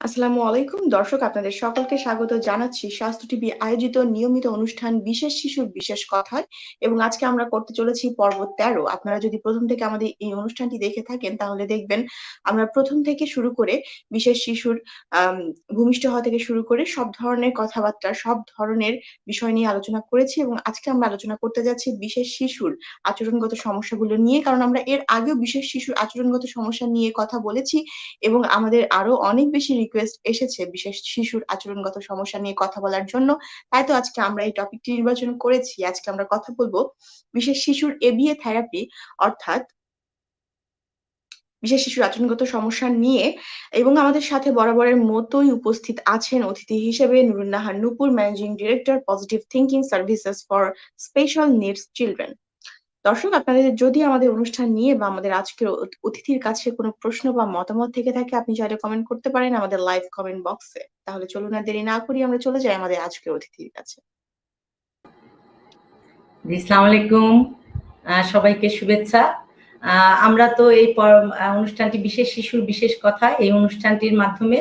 আসসালামু আলাইকুম দর্শক, আপনাদের সকলকে স্বাগত জানাচ্ছি স্বাস্থ্য টিভি আয়োজিত নিয়মিত অনুষ্ঠান বিশেষ শিশুর বিশেষ কথায়। এবং আজকে আমরা করতে চলেছি পর্ব 13। আপনারা যদি প্রথম থেকে আমাদের এই অনুষ্ঠানটি দেখে থাকেন তাহলে দেখবেন আমরা প্রথম থেকে শুরু করে বিশেষ শিশুর ভূমিষ্ঠ হওয়া থেকে শুরু করে সব ধরনের কথাবার্তা, সব ধরনের বিষয় নিয়ে আলোচনা করেছি। এবং আজকে আমরা আলোচনা করতে যাচ্ছি বিশেষ শিশুর আচরণগত সমস্যাগুলো নিয়ে, কারণ আমরা এর আগেও বিশেষ শিশুর আচরণগত সমস্যা নিয়ে কথা বলেছি এবং আমাদের আরো অনেক বেশি রিকোয়েস্ট এসেছে বিশেষ শিশুর আচরণগত সমস্যা নিয়ে কথা বলার জন্য। তাই তো আজকে আমরা এই টপিকটি নির্বাচন করেছি। আজকে আমরা কথা বলবো বিশেষ শিশুর এবিএ থেরাপি, অর্থাৎ বিশেষ শিশুর আচরণগত সমস্যা নিয়ে। এবং আমাদের সাথে বরাবরের মতোই উপস্থিত আছেন অতিথি হিসেবে Nurunnahar Nupur, managing director, positive thinking services for special needs children. দর্শক, আপনাদের যদি আমাদের অনুষ্ঠান নিয়ে বা আমাদের আজকের অতিথির কাছে কোনো প্রশ্ন বা মতামত থেকে থাকে, আপনি চাইলে কমেন্ট করতে পারেন আমাদের লাইভ কমেন্ট বক্সে। তাহলে চলুন আর দেরি না করি আমরা চলে যাই আমাদের আজকের অতিথির কাছে। আসসালামু আলাইকুম, সবাইকে শুভেচ্ছা। আমরা তো এই অনুষ্ঠানটি বিশেষ শিশুর বিশেষ কথা, এই অনুষ্ঠানটির মাধ্যমে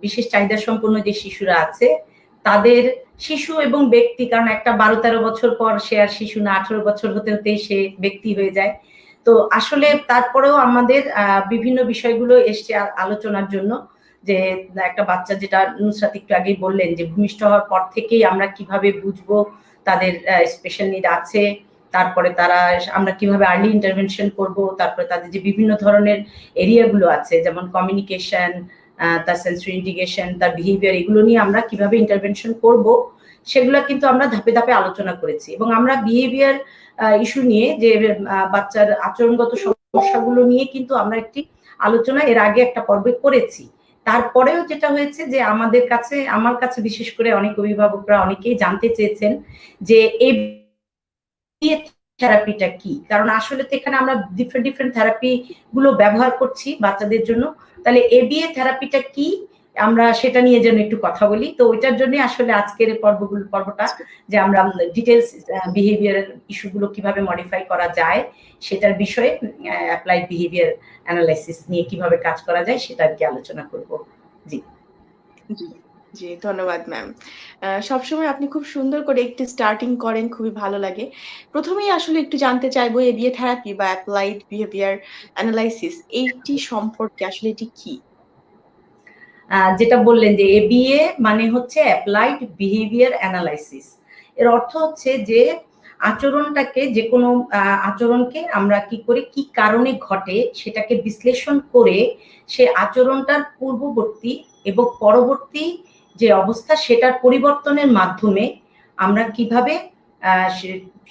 বিশেষ চাহিদা সম্পন্ন যে শিশুরা আছে তাদের শিশু এবং ব্যক্তি, কারণ একটা 12-13 বছর পর সে আর শিশু না, 18 বছর হতে হতেই সে ব্যক্তি হয়ে যায়। তো আসলে তারপরেও আমাদের বিভিন্ন বিষয়গুলো এসছে আলোচনার জন্য, যে একটা বাচ্চা, যেটা নুসরাত একটু আগেই বললেন, যে ভূমিষ্ঠ হওয়ার পর থেকেই আমরা কিভাবে বুঝবো তাদের স্পেশাল নিড আছে, তারপরে আমরা কিভাবে আর্লি ইন্টারভেনশন করব, তারপরে তাদের যে বিভিন্ন ধরনের এরিয়াগুলো আছে যেমন কমিউনিকেশন, তার সেন্সরি ইন্টিগ্রেশন, তার বিহেভিয়ার, এগুলো নিয়ে আমরা কিভাবে ইন্টারভেনশন করব সেগুলো কিন্তু আমরা ধাপে ধাপে আলোচনা করেছি। এবং আমরা বিহেভিয়ার ইস্যু নিয়ে, যে বাচ্চার আচরণগত সমস্যাগুলো নিয়ে কিন্তু আমরা একটি আলোচনা এর আগে একটা পর্বে করেছি। তারপরেও যেটা হয়েছে যে আমার কাছে বিশেষ করে অনেক অভিভাবকরা অনেকেই জানতে চেয়েছেন যে এই থেরাপিটা কি, কারণ আসলে তো এখানে আমরা ডিফারেন্ট থেরাপি গুলো ব্যবহার করছি বাচ্চাদের জন্য। তাহলে এবিএ থেরাপিটা কি, আমরা সেটা নিয়ে যেন একটু কথা বলি। তো ওইটার জন্য আসলে আজকের পর্বটা, যে আমরা ডিটেলস বিহেভিয়ার ইস্যুগুলো কিভাবে মডিফাই করা যায় সেটার বিষয়ে, অ্যাপ্লাইড বিহেভিয়ার অ্যানালাইসিস নিয়ে কিভাবে কাজ করা যায় সেটা আর কি আলোচনা করব। জি জি, ধন্যবাদ ম্যাম। সবসময় আপনি খুব সুন্দর করে একটি স্টার্টিং করেন, খুবই ভালো লাগে। প্রথমেই আসলে একটু জানতে চাইবো এবিএ থেরাপি বা অ্যাপ্লাইড বিহেভিয়ার অ্যানালাইসিস, এইটি সম্পর্কে আসলে এটি কি? যেটা বললেন যে এবিএ মানে হচ্ছে অ্যাপ্লাইড বিহেভিয়ার অ্যানালাইসিস। এর অর্থ হচ্ছে যে আচরণটাকে, যে কোনো আচরণকে আমরা কি করে, কি কারণে ঘটে সেটাকে বিশ্লেষণ করে সে আচরণটার পূর্ববর্তী এবং পরবর্তী যে অবস্থা সেটার পরিবর্তনের মাধ্যমে আমরা কিভাবে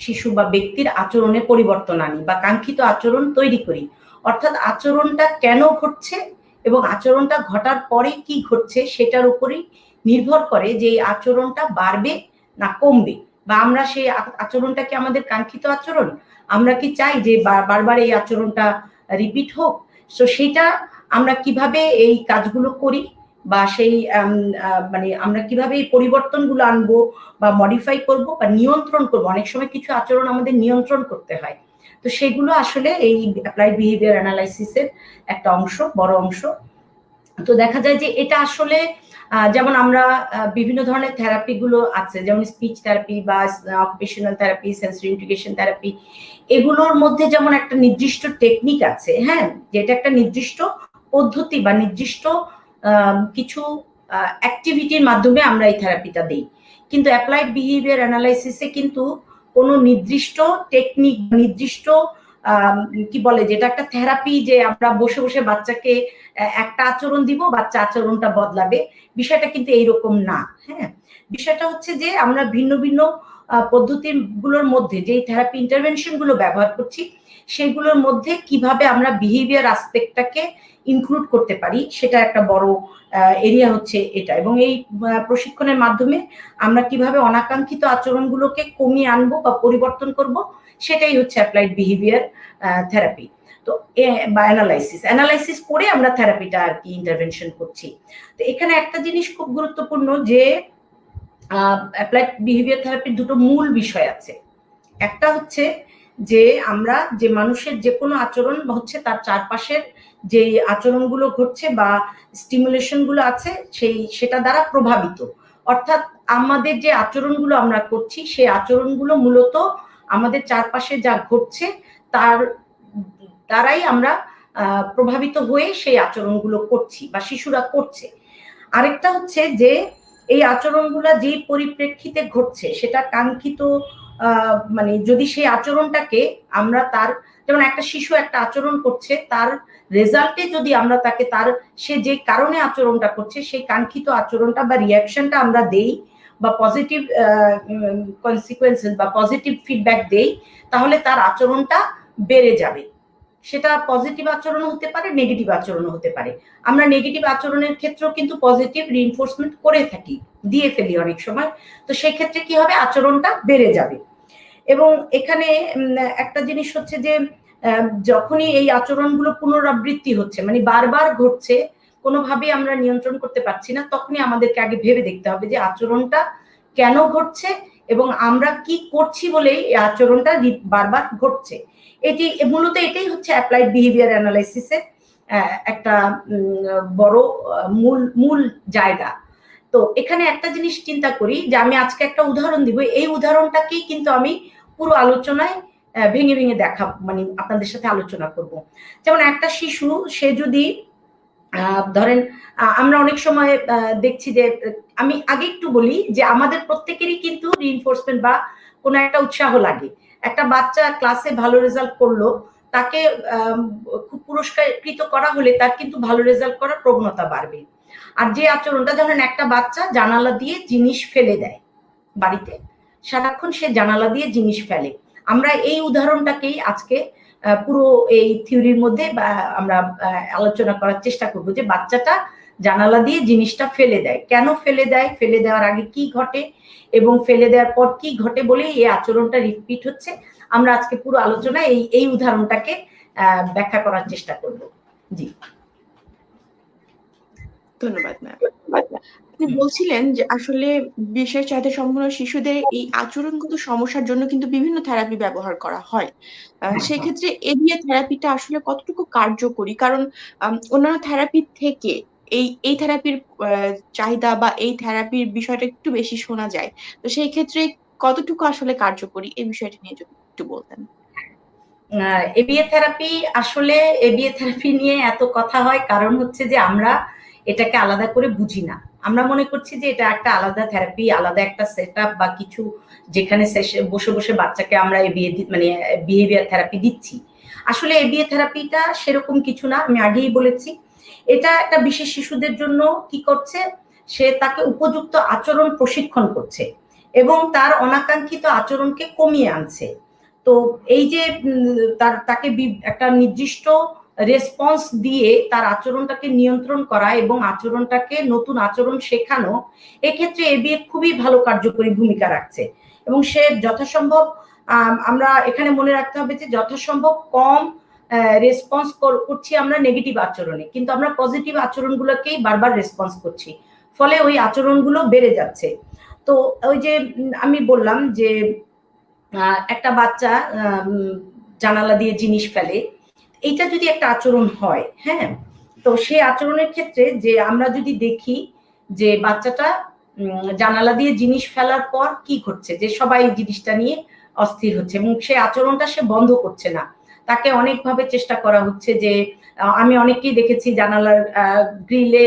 শিশু বা ব্যক্তির আচরণে পরিবর্তন আনি বা কাঙ্ক্ষিত আচরণ তৈরি করি। অর্থাৎ আচরণটা কেন ঘটছে এবং আচরণটা ঘটার পরে কি ঘটছে সেটার উপরই নির্ভর করে যে এই আচরণটা বাড়বে না কমবে, বা আমরা সেই আচরণটাকে আমাদের কাঙ্ক্ষিত আচরণ, আমরা কি চাই যে বারবার এই আচরণটা রিপিট হোক। সো সেটা আমরা কিভাবে এই কাজগুলো করি, বা সেই মানে আমরা কিভাবে এই পরিবর্তনগুলো আনবো বা মডিফাই করব বা নিয়ন্ত্রণ করব। অনেক সময় কিছু আচরণ আমাদের নিয়ন্ত্রণ করতে হয়, তো সেগুলো আসলে এই অ্যাপ্লাইড বিহেভিয়ার অ্যানালাইসিসের একটা অংশ, বড় অংশ। তো দেখা যায় যে এটা আসলে যেমন আমরা বিভিন্ন ধরনের থেরাপি গুলো আছে, যেমন স্পিচ থেরাপি বা occupational therapy, sensory integration therapy, এগুলোর মধ্যে যেমন একটা নির্দিষ্ট টেকনিক আছে, হ্যাঁ, যেটা একটা নির্দিষ্ট পদ্ধতি বা নির্দিষ্ট কিছু অ্যাক্টিভিটির মাধ্যমে আমরা এই থেরাপিটা দিই। কিন্তু অ্যাপ্লাইড বিহেভিয়ার অ্যানালাইসিসে কিন্তু কোনো নির্দিষ্ট টেকনিক, নির্দিষ্ট কি বলে, যেটা একটা থেরাপি, যে আমরা বসে বসে বাচ্চাকে একটা আচরণ দিব, বাচ্চা আচরণটা বদলাবে, বিষয়টা কিন্তু এইরকম না। হ্যাঁ, বিষয়টা হচ্ছে যে আমরা ভিন্ন ভিন্ন পদ্ধতিগুলোর মধ্যে যে থেরাপি ইন্টারভেনশন গুলো ব্যবহার করছি সেগুলোর মধ্যে কিভাবে আমরা বিহেভিয়ার আসপেক্টটাকে ইনক্লুড করতে পারি, সেটা একটা বড় এরিয়া হচ্ছে এটা। এবং এই প্রশিক্ষণের মাধ্যমে আমরা কিভাবে অনাকাঙ্ক্ষিত আচরণগুলোকে কমিয়ে আনবো বা পরিবর্তন করব, সেটাই হচ্ছে অ্যাপ্লাইড বিহেভিয়ার থেরাপি। তো বা অ্যানালাইসিস করে আমরা থেরাপিটা আর কি ইন্টারভেনশন করছি। তো এখানে একটা জিনিস খুব গুরুত্বপূর্ণ, যে অ্যাপ্লাইড বিহেভিয়ার থেরাপির দুটো মূল বিষয় আছে। একটা হচ্ছে যে আমরা যে মানুষের যে কোনো আচরণ হচ্ছে তার চারপাশের যে আচরণগুলো ঘটছে বা স্টিমুলেশন গুলো আছে সেটা দ্বারা প্রভাবিত। অর্থাৎ আমাদের যে আচরণগুলো আমরা করছি সেই আচরণগুলো মূলত আমাদের চারপাশে যা ঘটছে তার দ্বারাই আমরা প্রভাবিত হয়ে সেই আচরণগুলো করছি বা শিশুরা করছে। আরেকটা হচ্ছে যে এই আচরণগুলো যে পরিপ্রেক্ষিতে ঘটছে সেটা কাঙ্ক্ষিত, মানে যদি সেই আচরণটাকে আমরা তার, যেমন একটা শিশু একটা আচরণ করছে, তার রেজাল্টে যদি আমরা তাকে তার সে যে কারণে আচরণটা করছে সেই কাঙ্ক্ষিত আচরণটা বা রিয়াকশনটা আমরা দেই বা পজিটিভ কনসিকুয়েন্সেস বা পজিটিভ ফিডব্যাক দেই, তাহলে তার আচরণটা বেড়ে যাবে। সেটা পজিটিভ আচরণ হতে পারে, নেগেটিভ আচরণ হতে পারে। আমরা নেগেটিভ আচরণের ক্ষেত্রেও কিন্তু পজিটিভ রিইনফোর্সমেন্ট করে থাকি, দিয়ে ফেলি অনেক সময়। তো সেই ক্ষেত্রে কি হবে, আচরণটা বেড়ে যাবে। এবং এখানে একটা জিনিস হচ্ছে যে যখনই এই আচরণগুলো পুনরাবৃত্তি হচ্ছে, মানে বারবার ঘটছে, কোনোভাবেই আমরা নিয়ন্ত্রণ করতে পারছি না, তখনই আমাদেরকে আগে ভেবে দেখতে হবে যে আচরণটা কেন ঘটছে এবং আমরা কি করছি বলে এই আচরণটা বারবার ঘটছে। এটি মূলত এটাই হচ্ছে অ্যাপ্লাইড বিহেভিয়ার অ্যানালাইসিসের একটা বড় মূল জায়গা। তো এখানে একটা জিনিস চিন্তা করি যে আমি আজকে একটা উদাহরণ দিব, এই উদাহরণটাকেই কিন্তু আমি পুরো আলোচনায় ভেঙে ভেঙে মানে আপনাদের সাথে আলোচনা করব। যেমন একটা শিশু, সে যদি ধরেন আমরা অনেক সময় দেখছি যে, আমি আগে একটু বলি যে আমাদের প্রত্যেকেরই কিন্তু রিইনফোর্সমেন্ট বা কোনো একটা উৎসাহ লাগে। একটা বাচ্চা ক্লাসে ভালো রেজাল্ট করলো, তাকে খুব পুরস্কৃত করা হলে তার কিন্তু ভালো রেজাল্ট করার প্রবণতা বাড়বে। আর যে আচরণটা, ধরেন একটা বাচ্চা জানালা দিয়ে জিনিস ফেলে দেয়, বাড়িতে সারাক্ষণ সে জানালা দিয়ে জিনিস ফেলে, আমরা এই উদাহরণটাকেই আজকে পুরো এই থিওরির মধ্যে আমরা আলোচনা করার চেষ্টা করব যে বাচ্চাটা জানালা দিয়ে জিনিসটা ফেলে দেয়, কেন ফেলে দেয়, ফেলে দেওয়ার আগে কি ঘটে এবং ফেলে দেওয়ার পর কি ঘটে বলে এই আচরণটা রিপিট হচ্ছে। আমরা আজকে পুরো আলোচনায় এই উদাহরণটাকে ব্যাখ্যা করার চেষ্টা করব। জি, ধন্যবাদ ম্যাম। আপনি বলছিলেন যে আসলে বিশেষ চাহিদা সম্পন্ন শিশুদের এই আচরণগত সমস্যার জন্য কিন্তু বিভিন্ন থেরাপি ব্যবহার করা হয়। সেক্ষেত্রে এবিএ থেরাপিটা আসলে কতটুকু কার্যকরী? কারণ অন্যান্য থেরাপি থেকে এই থেরাপির চাহিদা বা এই থেরাপির বিষয়টা একটু বেশি শোনা যায়। তো সেই ক্ষেত্রে কতটুকু আসলে কার্যকরী, এই বিষয়টা নিয়ে যদি একটু বলতেন। এবিএ থেরাপি, আসলে এবিএ থেরাপি নিয়ে এত কথা হয় কারণ হচ্ছে যে আমরা এটাকে আলাদা করে বুঝি না। আমরা মনে করছি যে এটা একটা আলাদা থেরাপি, আলাদা একটা সেট বা কিছু, যেখানে বসে বসে বাচ্চাকে আমরা এবিএ মানে বিহেভিয়ার থেরাপি দিচ্ছি। আসলে এবিএ থেরাপিটা সেরকম কিছু না, আমি আগেই বলেছি। এটা একটা বিশেষ শিশুদের জন্য কি করছে, সে তাকে উপযুক্ত আচরণ প্রশিক্ষণ করছে এবং তার অনাকাঙ্ক্ষিত আচরণকে কমিয়ে আনছে। তো এই যে তাকে একটা নির্দিষ্ট রেসপন্স দিয়ে তার আচরণটাকে নিয়ন্ত্রণ করা এবং আচরণটাকে নতুন আচরণ শেখানো, এক্ষেত্রে এবিএ খুবই ভালো কার্যকরী ভূমিকা রাখছে। এবং সে যথাসম্ভব, আমরা এখানে মনে রাখতে হবে যে যথাসম্ভব কম রেসপন্স করছি আমরা নেগেটিভ আচরণে, কিন্তু আমরা পজিটিভ আচরণগুলোকেই বারবার রেসপন্স করছি, ফলে ওই আচরণগুলো বেড়ে যাচ্ছে। তো ওই যে আমি বললাম যে একটা বাচ্চা জানালা দিয়ে জিনিস ফেলে, এইটা যদি একটা আচরণ হয়, হ্যাঁ, তো সেই আচরণের ক্ষেত্রে যে আমরা যদি দেখি যে বাচ্চাটা জানালা দিয়ে জিনিস ফেলার পর কি ঘটছে, যে সবাই জিনিসটা নিয়ে অস্থির হচ্ছে এবং সেই আচরণটা সে বন্ধ করছে না, তাকে অনেকভাবে চেষ্টা করা হচ্ছে। যে আমি অনেককেই দেখেছি জানালার গ্রিলে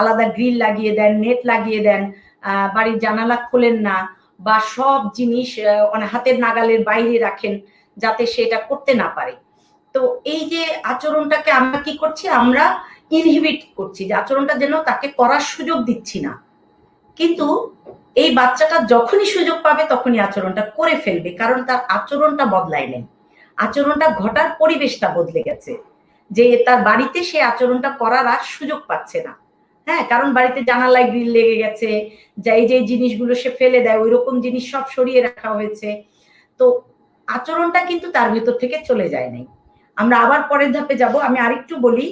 আলাদা গ্রিল লাগিয়ে দেন, নেট লাগিয়ে দেন, বাড়ির জানালা খোলেন না, বা সব জিনিস হাতের নাগালের বাইরে রাখেন যাতে সেটা করতে না পারে। তো এই যে আচরণটাকে আমরা কি করছি, আমরা ইনহিবিট করছি, যে আচরণটা যেন তাকে করার সুযোগ দিচ্ছি না। কিন্তু এই বাচ্চাটা যখনই সুযোগ পাবে তখনই আচরণটা করে ফেলবে, কারণ তার আচরণটা বদলায় নেই, আচরণটা ঘটার পরিবেশটা বদলে গেছে, যে তার বাড়িতে সে আচরণটা করার আর সুযোগ পাচ্ছে না। হ্যাঁ, কারণ বাড়িতে জানালায় গ্রিল লেগে গেছে, যে জিনিসগুলো সে ফেলে দেয় ওই রকম জিনিস সব সরিয়ে রাখা হয়েছে। তো আচরণটা কিন্তু তার ভেতর থেকে চলে যায় নাই। আমরা আবার পরের ধাপে যাব, আমি আরেকটু বলি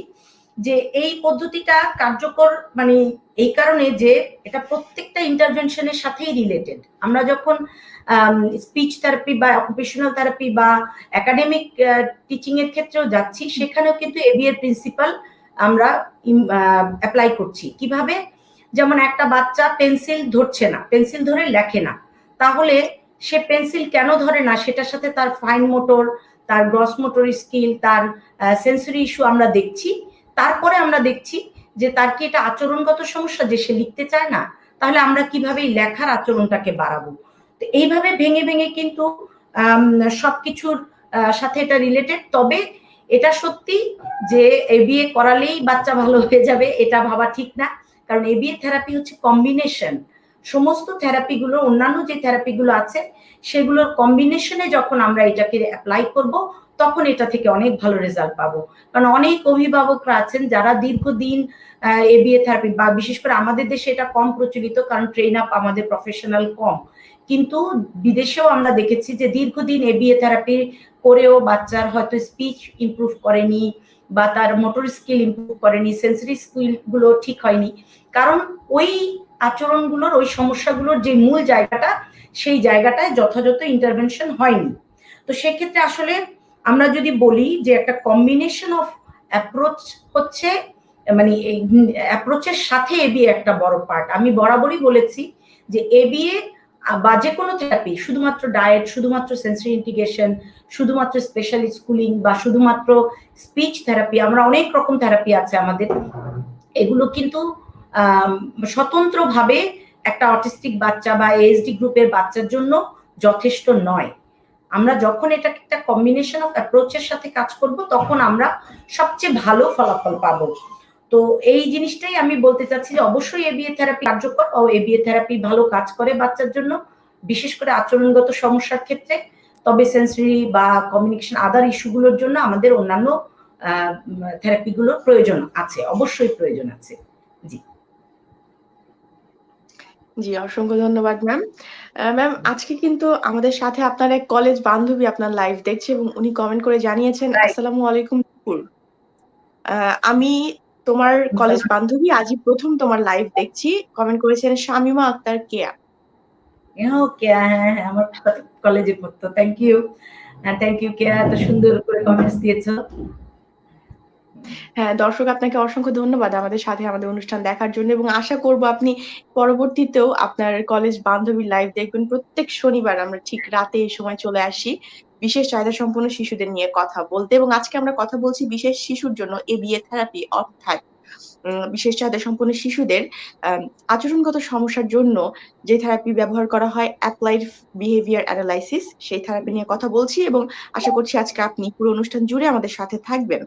যে এই পদ্ধতিটা কার্যকর মানে এই কারণে যে এটা প্রত্যেকটা ইন্টারভেনশনের সাথেই রিলেটেড। আমরা যখন স্পিচ থেরাপি বা অকুপেশনাল থেরাপি বা একাডেমিক টিচিং এর ক্ষেত্রেও যাচ্ছি, সেখানেও কিন্তু এবি এর প্রিন্সিপাল আমরা অ্যাপ্লাই করছি। কিভাবে? যেমন একটা বাচ্চা পেন্সিল ধরছে না, পেন্সিল ধরে লেখে না, তাহলে সে পেন্সিল কেন ধরে না, সেটার সাথে তার ফাইন মোটর, তার গ্রস মোটর স্কিল, তার সেন্সরি ইস্যু আমরা দেখছি। তারপরে আমরা দেখছি যে তার কি এটা আচরণগত সমস্যা যে সে লিখতে চায় না, তাহলে আমরা কিভাবে লেখার আচরণটাকে বাড়াবো। তো এইভাবে ভেঙে ভেঙে কিন্তু সবকিছুর সাথে এটা রিলেটেড। তবে এটা সত্যি যে এবিএ করালেই বাচ্চা ভালো হয়ে যাবে এটা ভাবা ঠিক না, কারণ এবিএ থেরাপি হচ্ছে কম্বিনেশন। সমস্ত থেরাপিগুলো, অন্যান্য যে থেরাপিগুলো আছে সেগুলোর কম্বিনেশনে যখন আমরা এটাকে অ্যাপ্লাই করব, তখন এটা থেকে অনেক ভালো রেজাল্ট পাবো। কারণ অনেক অভিভাবকরা আছেন যারা দীর্ঘদিন এবিএ থেরাপি, বা বিশেষ করে আমাদের দেশে এটা কম প্রচলিত কারণ ট্রেন আপ আমাদের প্রফেশনাল কম, কিন্তু বিদেশেও আমরা দেখেছি যে দীর্ঘদিন এবিএ থেরাপি করেও বাচ্চার হয়তো স্পিচ ইমপ্রুভ করেনি, বা তার মোটর স্কিল ইমপ্রুভ করেনি, সেন্সরি স্কিল গুলো ঠিক হয়নি, কারণ ওই আচরণগুলোর, ওই সমস্যাগুলোর যে মূল জায়গাটা, সেই জায়গাটায় যথাযথ ইন্টারভেনশন হয়নি। তো সেক্ষেত্রে আসলে আমরা যদি বলি যে একটা কম্বিনেশন অফ অ্যাপ্রোচ হচ্ছে, মানে অ্যাপ্রোচের সাথে এবিএ একটা বড় পার্ট। আমি বরাবরই বলেছি যে এবিএ বা যে কোনো থেরাপি, শুধুমাত্র ডায়েট, শুধুমাত্র সেন্সরি ইন্টিগ্রেশন, শুধুমাত্র স্পেশাল স্কুলিং বা শুধুমাত্র স্পিচ থেরাপি, আমরা অনেক রকম থেরাপি আছে আমাদের, এগুলো কিন্তু স্বতন্ত্রভাবে একটা অটিস্টিক বাচ্চা বা এএসডি গ্রুপের বাচ্চার জন্য যথেষ্ট নয়। আমরা যখন এটা একটা কম্বিনেশন অফ অ্যাপ্রোচের সাথে কাজ করব, তখন আমরা সবচেয়ে ভালো ফলাফল পাবো। তো এই জিনিসটাই আমি বলতে চাচ্ছি যে অবশ্যই এবিএ থেরাপি কার্যকর, ও এবিএ থেরাপি ভালো কাজ করে বাচ্চার জন্য, বিশেষ করে আচরণগত সমস্যার ক্ষেত্রে। তবে সেন্সরি বা কমিউনিকেশন আদার ইস্যুগুলোর জন্য আমাদের অন্যান্য থেরাপিগুলোর প্রয়োজন আছে, অবশ্যই প্রয়োজন আছে। জি জি, অসংখ্য ধন্যবাদ ম্যাম। ম্যাম, আজকে কিন্তু আমাদের সাথে আপনার এক কলেজ বান্ধবী আপনার লাইভ দেখছে এবং উনি কমেন্ট করে জানিয়েছেন, আসসালামু আলাইকুম নূপুর। আমি তোমার কলেজ বান্ধবী, আজই প্রথম তোমার লাইভ দেখছি। কমেন্ট করেছেন শামিমা আক্তার কেয়া। ওকে, হ্যাঁ, আমার কলেজে পড়তো। থ্যাংক ইউ, থ্যাংক ইউ কেয়া, এত সুন্দর করে কমেন্টস দিয়েছো। হ্যাঁ, দর্শক আপনাকে অসংখ্য ধন্যবাদ আমাদের সাথে আমাদের অনুষ্ঠান দেখার জন্য, এবং আশা করব আপনি পরবর্তীতেও আপনার কলেজ বান্ধবীর লাইভ দেখবেন। প্রত্যেক শনিবার আমরা ঠিক রাতে এই সময় চলে আসি বিশেষ চাহিদা সম্পন্ন শিশুদের নিয়ে কথা বলতে, এবং আজকে আমরা কথা বলছি বিশেষ শিশুর জন্য এবিএ থেরাপি, অর্থাৎ বিশেষ চাহিদা সম্পন্ন শিশুদের আচরণগত সমস্যার জন্য যে থেরাপি ব্যবহার করা হয়, অ্যাপ্লাইড বিহেভিয়ার অ্যানালাইসিস, সেই থেরাপি নিয়ে কথা বলছি, এবং আশা করছি আজকে আপনি পুরো অনুষ্ঠান জুড়ে আমাদের সাথে থাকবেন।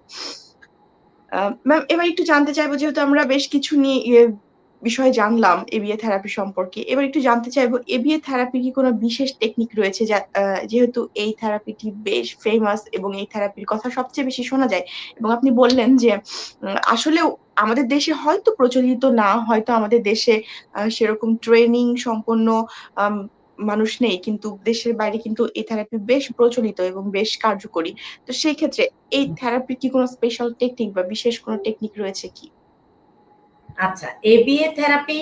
ম্যাম, এবার একটু জানতে চাইবো, যেহেতু আমরা বেশ কিছু নিয়ে বিষয় জানলাম এবিএ থেরাপি সম্পর্কে, এবার একটু জানতে চাইবো এবিএ থেরাপি কি কোনো বিশেষ টেকনিক রয়েছে, যা যেহেতু এই থেরাপিটি বেশ ফেমাস এবং এই থেরাপির কথা সবচেয়ে বেশি শোনা যায়, এবং আপনি বললেন যে আসলে আমাদের দেশে হয়তো প্রচলিত না, হয়তো আমাদের দেশে সেরকম ট্রেনিং সম্পন্ন মানুষ নেই, কিন্তু দেশের বাইরে কিন্তু এই থেরাপি বেশ প্রচলিত এবং বেশ কার্যকরী। তো সেই ক্ষেত্রে এই থেরাপির কি কোনো স্পেশাল টেকনিক বা বিশেষ কোনো টেকনিক রয়েছে কি? আচ্ছা, এবিএ থেরাপি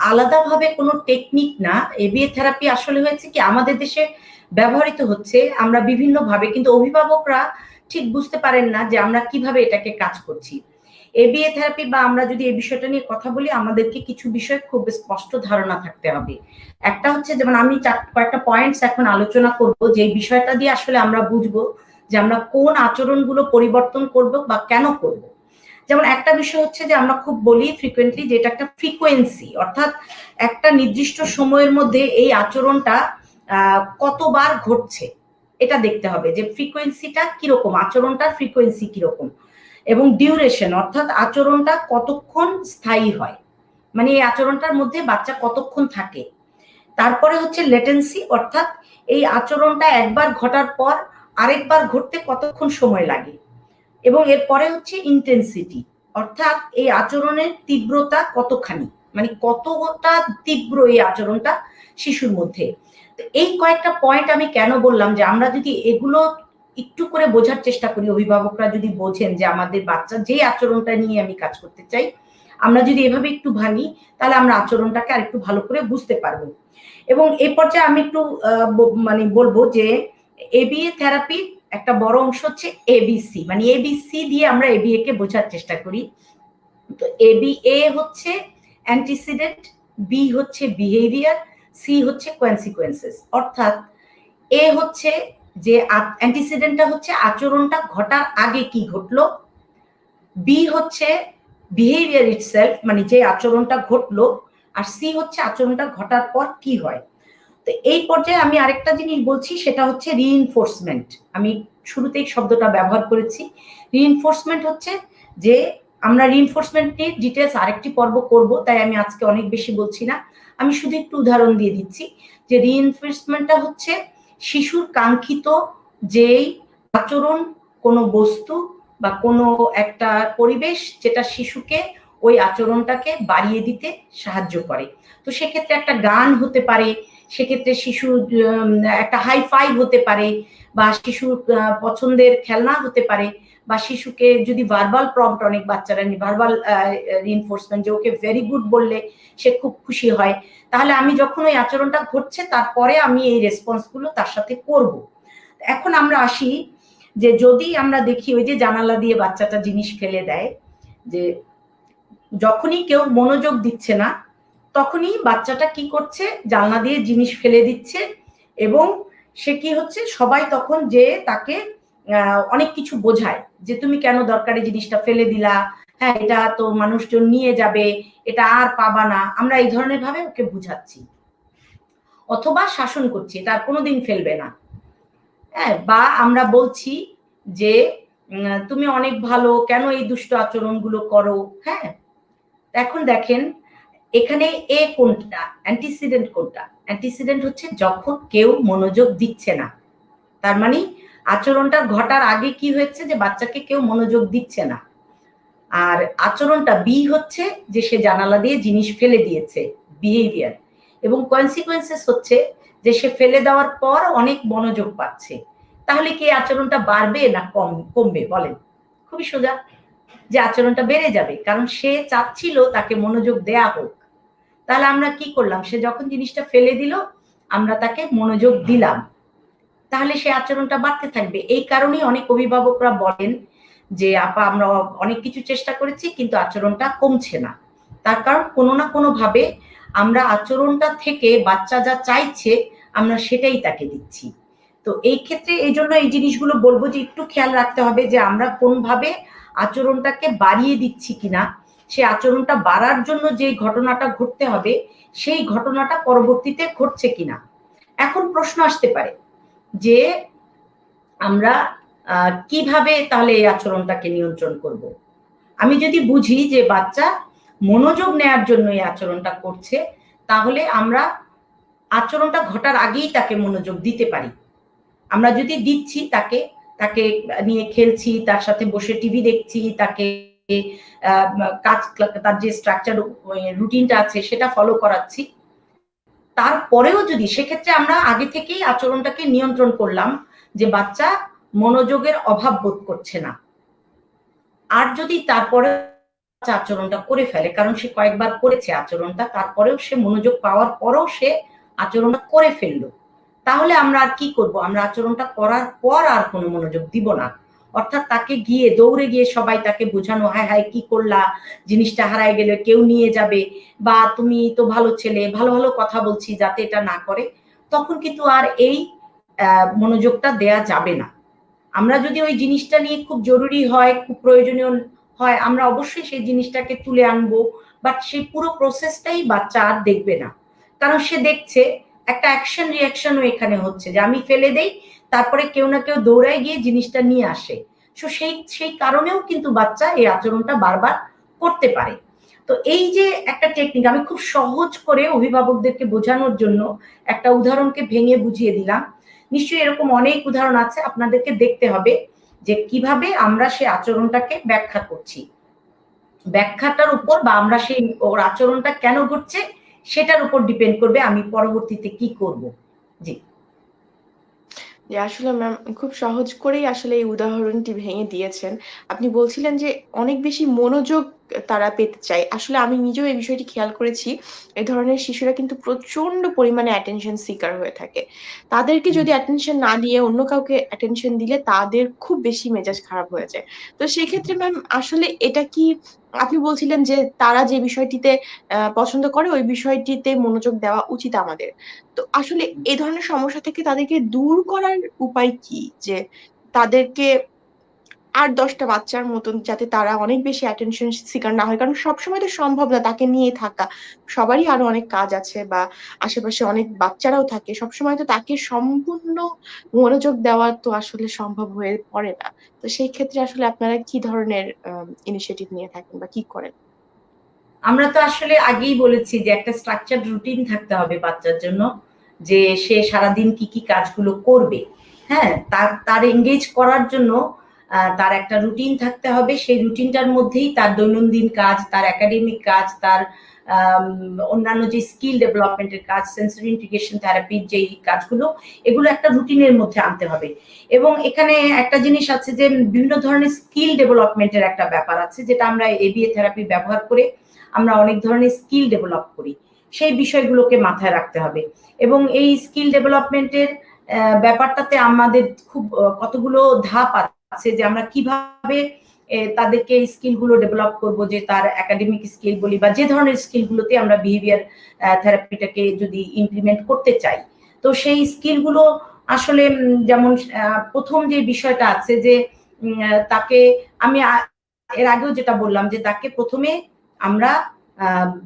আলাদাভাবে কোনো টেকনিক না। এবিএ থেরাপি আসলে হয়েছে কি, আমাদের দেশে ব্যবহৃত হচ্ছে আমরা বিভিন্ন ভাবে, কিন্তু অভিভাবকরা ঠিক বুঝতে পারেন না যে আমরা কিভাবে এটাকে কাজ করছি। এবিএ থেরাপি বা আমরা যদি এই বিষয়টা নিয়ে কথা বলি, আমাদেরকে কিছু বিষয় খুব স্পষ্ট ধারণা থাকতে হবে। একটা হচ্ছে, যেমন আমি কয়েকটা পয়েন্টস এখন আলোচনা করব, যে বিষয়টা দিয়ে আসলে আমরা বুঝবো যে আমরা কোন আচরণগুলো পরিবর্তন করব বা কেন করব। যেমন একটা বিষয় হচ্ছে যে আমরা খুব বলি ফ্রিকোয়েন্টলি যে এটা একটা ফ্রিকোয়েন্সি, অর্থাৎ একটা নির্দিষ্ট সময়ের মধ্যে এই আচরণটা কতবার ঘটছে এটা দেখতে হবে, যে ফ্রিকোয়েন্সিটা কিরকম, আচরণটার ফ্রিকোয়েন্সি কিরকম, এবং ডিউরেশন, অর্থাৎ আচরণটা কতক্ষণ স্থায়ী হয়, মানে এই আচরণটার মধ্যে বাচ্চা কতক্ষণ থাকে। তারপরে হচ্ছে লেটেন্সি, অর্থাৎ এই আচরণটা একবার ঘটার পর আরেকবার ঘটতে কতক্ষণ সময় লাগে। এবং এরপরে হচ্ছে ইন্টেন্সিটি, অর্থাৎ এই আচরণের তীব্রতা কতখানি, মানে কতটা তীব্র এই আচরণটা শিশুর মধ্যে। এই কয়েকটা পয়েন্ট আমি কেন বললাম যে আমরা যদি এগুলো একটু করে বোঝার চেষ্টা করি, অভিভাবকরা যদি বোঝেন যে আমাদের বাচ্চা যে আচরণটা নিয়ে আমি কাজ করতে চাই, আমরা যদি এভাবে একটু ভাঙি, তাহলে আমরা আচরণটাকে আর একটু ভালো করে বুঝতে পারবো। এবং এই পর্যায়ে আমি একটু মানে বলবো যে এবিএ থেরাপির একটা বড় অংশ হচ্ছে এবিসি, মানে এবিসি দিয়ে আমরা এবিএ কে বোঝার চেষ্টা করি। তো এবিএ হচ্ছে অ্যান্টিসিডেন্ট, বি হচ্ছে বিহেভিয়ার, সি হচ্ছে কনসিকুয়েন্সেস। অর্থাৎ এ হচ্ছে যে অ্যান্টিসিডেন্টটা হচ্ছে আচরণটা ঘটার আগে কি ঘটলো, বি হচ্ছে বিহেভিয়ার ইটসেলফ মানে যে আচরণটা ঘটলো, আর সি হচ্ছে আচরণটা ঘটার পর কি হয়। তো এই পর্যায়ে আমি আরেকটা জিনিস বলছি, সেটা হচ্ছে রিইনফোর্সমেন্ট। আমি শুরুতেই শব্দটা ব্যবহার করেছি। রিইনফোর্সমেন্ট হচ্ছে যে আমরা রিইনফোর্সমেন্ট নিয়ে ডিটেলস আরেকটি পর্ব করব, তাই আমি আজকে অনেক বেশি বলছি না, আমি শুধু একটু উদাহরণ দিয়ে দিচ্ছি যে রিইনফোর্সমেন্টটা হচ্ছে শিশুর কাঙ্ক্ষিত যেই আচরণ, কোনো বস্তু বা কোনো একটা পরিবেশ যেটা শিশুকে ওই আচরণটাকে বাড়িয়ে দিতে সাহায্য করে। তো সেক্ষেত্রে একটা গান হতে পারে, সেক্ষেত্রে শিশুর একটা হাই ফাইভ হতে পারে, বা শিশুর পছন্দের খেলনা হতে পারে, বা শিশুকে যদি ভার্বাল প্রম্পট, অনেক বাচ্চারা ভার্বাল রিইনফোর্সমেন্ট যে ওকে ভেরি গুড বললে সে খুব খুশি হয়, তাহলে আমি যখন ওই আচরণটা ঘটছে তারপরে আমি এই রেসপন্সগুলো তার সাথে করব। এখন আমরা আসি যে যদি আমরা দেখি ওই যে জানালা দিয়ে বাচ্চাটা জিনিস ফেলে দেয়, যে যখনই কেউ মনোযোগ দিচ্ছে না তখনই বাচ্চাটা কি করছে, জানলা দিয়ে জিনিস ফেলে দিচ্ছে, এবং সে কি হচ্ছে, সবাই তখন যে তাকে অনেক কিছু বোঝায় যে তুমি কেন দরকারি জিনিসটা ফেলে দিলা, হ্যাঁ এটা তো মানুষজন নিয়ে যাবে, এটা আর পাবা না, আমরা এই ধরনের ভাবে ওকে বুঝাচ্ছি অথবা শাসন করছি, এটা আর কোনোদিন ফেলবে না। হ্যাঁ, বা আমরা বলছি যে তুমি অনেক ভালো, কেন এই দুষ্ট আচরণগুলো করো। হ্যাঁ, এখন দেখেন এখানে এ কোনটা, অ্যান্টিসিডেন্ট কোনটা? অ্যান্টিসিডেন্ট হচ্ছে যখন কেউ মনোযোগ দিচ্ছে না, তার মানে আচরণটা ঘটার আগে কি হয়েছে, যে বাচ্চাকে কেউ মনোযোগ দিচ্ছে না। আর আচরণটা বি হচ্ছে যে সে জানালা দিয়ে জিনিস ফেলে দিয়েছে, বিহেভিয়ার। এবং কনসিকুয়েন্সেস হচ্ছে যে সে ফেলে দেওয়ার পর অনেক মনোযোগ পাচ্ছে। তাহলে কি আচরণটা বাড়বে না কমবে বলেন? খুবই সোজা, যে আচরণটা বেড়ে যাবে, কারণ সে চাচ্ছিল তাকে মনোযোগ দেয়া হোক। তাহলে আমরা কি করলাম, সে যখন জিনিসটা ফেলে দিল আমরা তাকে মনোযোগ দিলাম, তাহলে সে আচরণটা বাড়তে থাকবে। এই কারণেই অনেক অভিভাবকরা বলেন যে আপা আমরা অনেক কিছু চেষ্টা করেছি কিন্তু আচরণটা কমছে না। তার কারণ কোনো না কোনো ভাবে আমরা আচরণটা থেকে বাচ্চা যা চাইছে আমরা সেটাই তাকে দিচ্ছি। তো এই ক্ষেত্রে এই জন্য এই জিনিসগুলো বলবো যে একটু খেয়াল রাখতে হবে যে আমরা কোনভাবে আচরণটাকে বাড়িয়ে দিচ্ছি কিনা, সে আচরণটা বাড়ার জন্য যে ঘটনাটা ঘটতে হবে সেই ঘটনাটা পরবর্তীতে ঘটছে কিনা। এখন প্রশ্ন আসতে পারে যে আমরা কিভাবে তাহলে এই আচরণটাকে নিয়ন্ত্রণ করব। আমি যদি বুঝি যে বাচ্চা মনোযোগ নেয়ার জন্য এই আচরণটা করছে, তাহলে আমরা আচরণটা ঘটার আগেই তাকে মনোযোগ দিতে পারি। আমরা যদি দিচ্ছি, তাকে তাকে নিয়ে খেলছি, তার সাথে বসে টিভি দেখছি, তাকে কাজ, তার যে স্ট্রাকচার রুটিনটা আছে সেটা ফলো করাচ্ছি, তারপরেও যদি সেক্ষেত্রে আমরা আগে থেকেই আচরণটাকে নিয়ন্ত্রণ করলাম যে বাচ্চা মনোযোগের অভাব বোধ করছে না, আর যদি তারপরে আচরণটা করে ফেলে, কারণ সে কয়েকবার করেছে আচরণটা, তারপরেও সে মনোযোগ পাওয়ার পরেও সে আচরণটা করে ফেললো, তাহলে আমরা আর কি করব, আমরা আচরণটা করার পর আর কোনো মনোযোগ দিব না। অর্থাৎ তাকে গিয়ে দৌড়ে গিয়ে সবাই তাকে বোঝানো, হায় হায় কি করলা, জিনিসটা হারায় গেলে কেউ নিয়ে যাবে, বা তুমি তো ভালো ছেলে, ভালো ভালো কথা বলছি যাতে এটা না করে, তখন কিন্তু আর এই মনোযোগটা দেয়া যাবে না। আমরা যদি ওই জিনিসটা নিয়ে খুব জরুরি হয়, খুব প্রয়োজনীয় হয়, আমরা অবশ্যই সেই জিনিসটাকে তুলে আনবো, বাট সেই পুরো প্রসেসটাই বাচ্চা আর দেখবে না, কারণ সে দেখছে একটা অ্যাকশন রিয়াকশনও এখানে হচ্ছে, যে আমি ফেলে দেই তারপরে কেউ না কেউ দৌড়ায় গিয়ে জিনিসটা নিয়ে আসে। সো সেই কারণেও কিন্তু বাচ্চা এই আচরণটা বারবার করতে পারে। তো এই যে একটা টেকনিক আমি খুব সহজ করে অভিভাবকদেরকে বোঝানোর জন্য একটা উদাহরণকে ভেঙে বুঝিয়ে দিলাম। নিশ্চয়ই এরকম অনেক উদাহরণ আছে, আপনাদেরকে দেখতে হবে যে কিভাবে আমরা সেই আচরণটাকে ব্যাখ্যা করছি। ব্যাখ্যাটার উপর বা আমরা সেই ওর আচরণটা কেন ঘটছে সেটার উপর ডিপেন্ড করবে আমি পরবর্তীতে কি করব। জি যে আসলে ম্যাম খুব সহজ করেই আসলে এই উদাহরণটি ভেঙে দিয়েছেন। আপনি বলছিলেন যে অনেক বেশি মনোযোগ তারা পেতে চায়। আসলে আমি নিজেও এই বিষয়টি খেয়াল করেছি। এ ধরনের শিশুরা কিন্তু প্রচন্ড পরিমাণে attention seeker হয়ে থাকে। তাদেরকে যদি attention না দিয়ে অন্য কাউকে attention দিলে তাদের খুব বেশি মেজাজ খারাপ হয়ে যায়। তো সেক্ষেত্রে ম্যাম আসলে এটা কি আপনি বলছিলেন যে তারা যে বিষয়টিতে পছন্দ করে ওই বিষয়টিতে মনোযোগ দেওয়া উচিত আমাদের। তো আসলে এ ধরনের সমস্যা থেকে তাদেরকে দূর করার উপায় কি? যে তাদেরকে ৮-১০ টা বাচ্চার মতন যাতে তারা অনেক বেশি attention seeker না হয়। কারণ সবসময় তো সম্ভব না তাকে নিয়ে থাকা। সবারই আরো অনেক কাজ আছে বা আশেপাশে অনেক বাচ্চারাও থাকে। সবসময় তো তাকে সম্পূর্ণ মনোযোগ দেওয়া তো আসলে সম্ভব হয়ে পড়ে না। তো সেই ক্ষেত্রে আসলে আপনারা কি ধরনের ইনিশিয়েটিভ নিয়ে থাকেন বা কি করেন? আমরা তো আসলে আগেই বলেছি যে একটা স্ট্রাকচারড রুটিন থাকতে হবে বাচ্চার জন্য, যে সে সারাদিন কি কি কাজগুলো করবে। হ্যাঁ, তার এঙ্গেজ করার জন্য তার একটা রুটিন থাকতে হবে। সেই রুটিনটার মধ্যেই তার দৈনন্দিন কাজ, তার একাডেমিক কাজ, তার অন্যান্য যে স্কিল ডেভেলপমেন্টের কাজ, সেন্সরি ইন্টিগ্রেশন থেরাপির যেই কাজগুলো, এগুলো একটা রুটিনের মধ্যে আনতে হবে। এবং এখানে একটা জিনিস আছে যে বিভিন্ন ধরনের স্কিল ডেভেলপমেন্টের একটা ব্যাপার আছে, যেটা আমরা এবিএ থেরাপি ব্যবহার করে আমরা অনেক ধরনের স্কিল ডেভেলপ করি। সেই বিষয়গুলোকে মাথায় রাখতে হবে। এবং এই স্কিল ডেভেলপমেন্টের ব্যাপারটাতে আমাদের খুব কতগুলো ধাপ আছে, যে আমরা কিভাবে তাদেরকে এই স্কিলগুলো ডেভেলপ করব, যে তার একাডেমিক স্কিল বলি বা যে ধরনের স্কিলগুলোতে আমরা বিহেভিয়ার থেরাপিটাকে যদি ইমপ্লিমেন্ট করতে চাই। তো সেই স্কিলগুলো আসলে যেমন প্রথম যে বিষয়টা আছে যে তাকে আমি এর আগেও যেটা বললাম, যে তাকে প্রথমে আমরা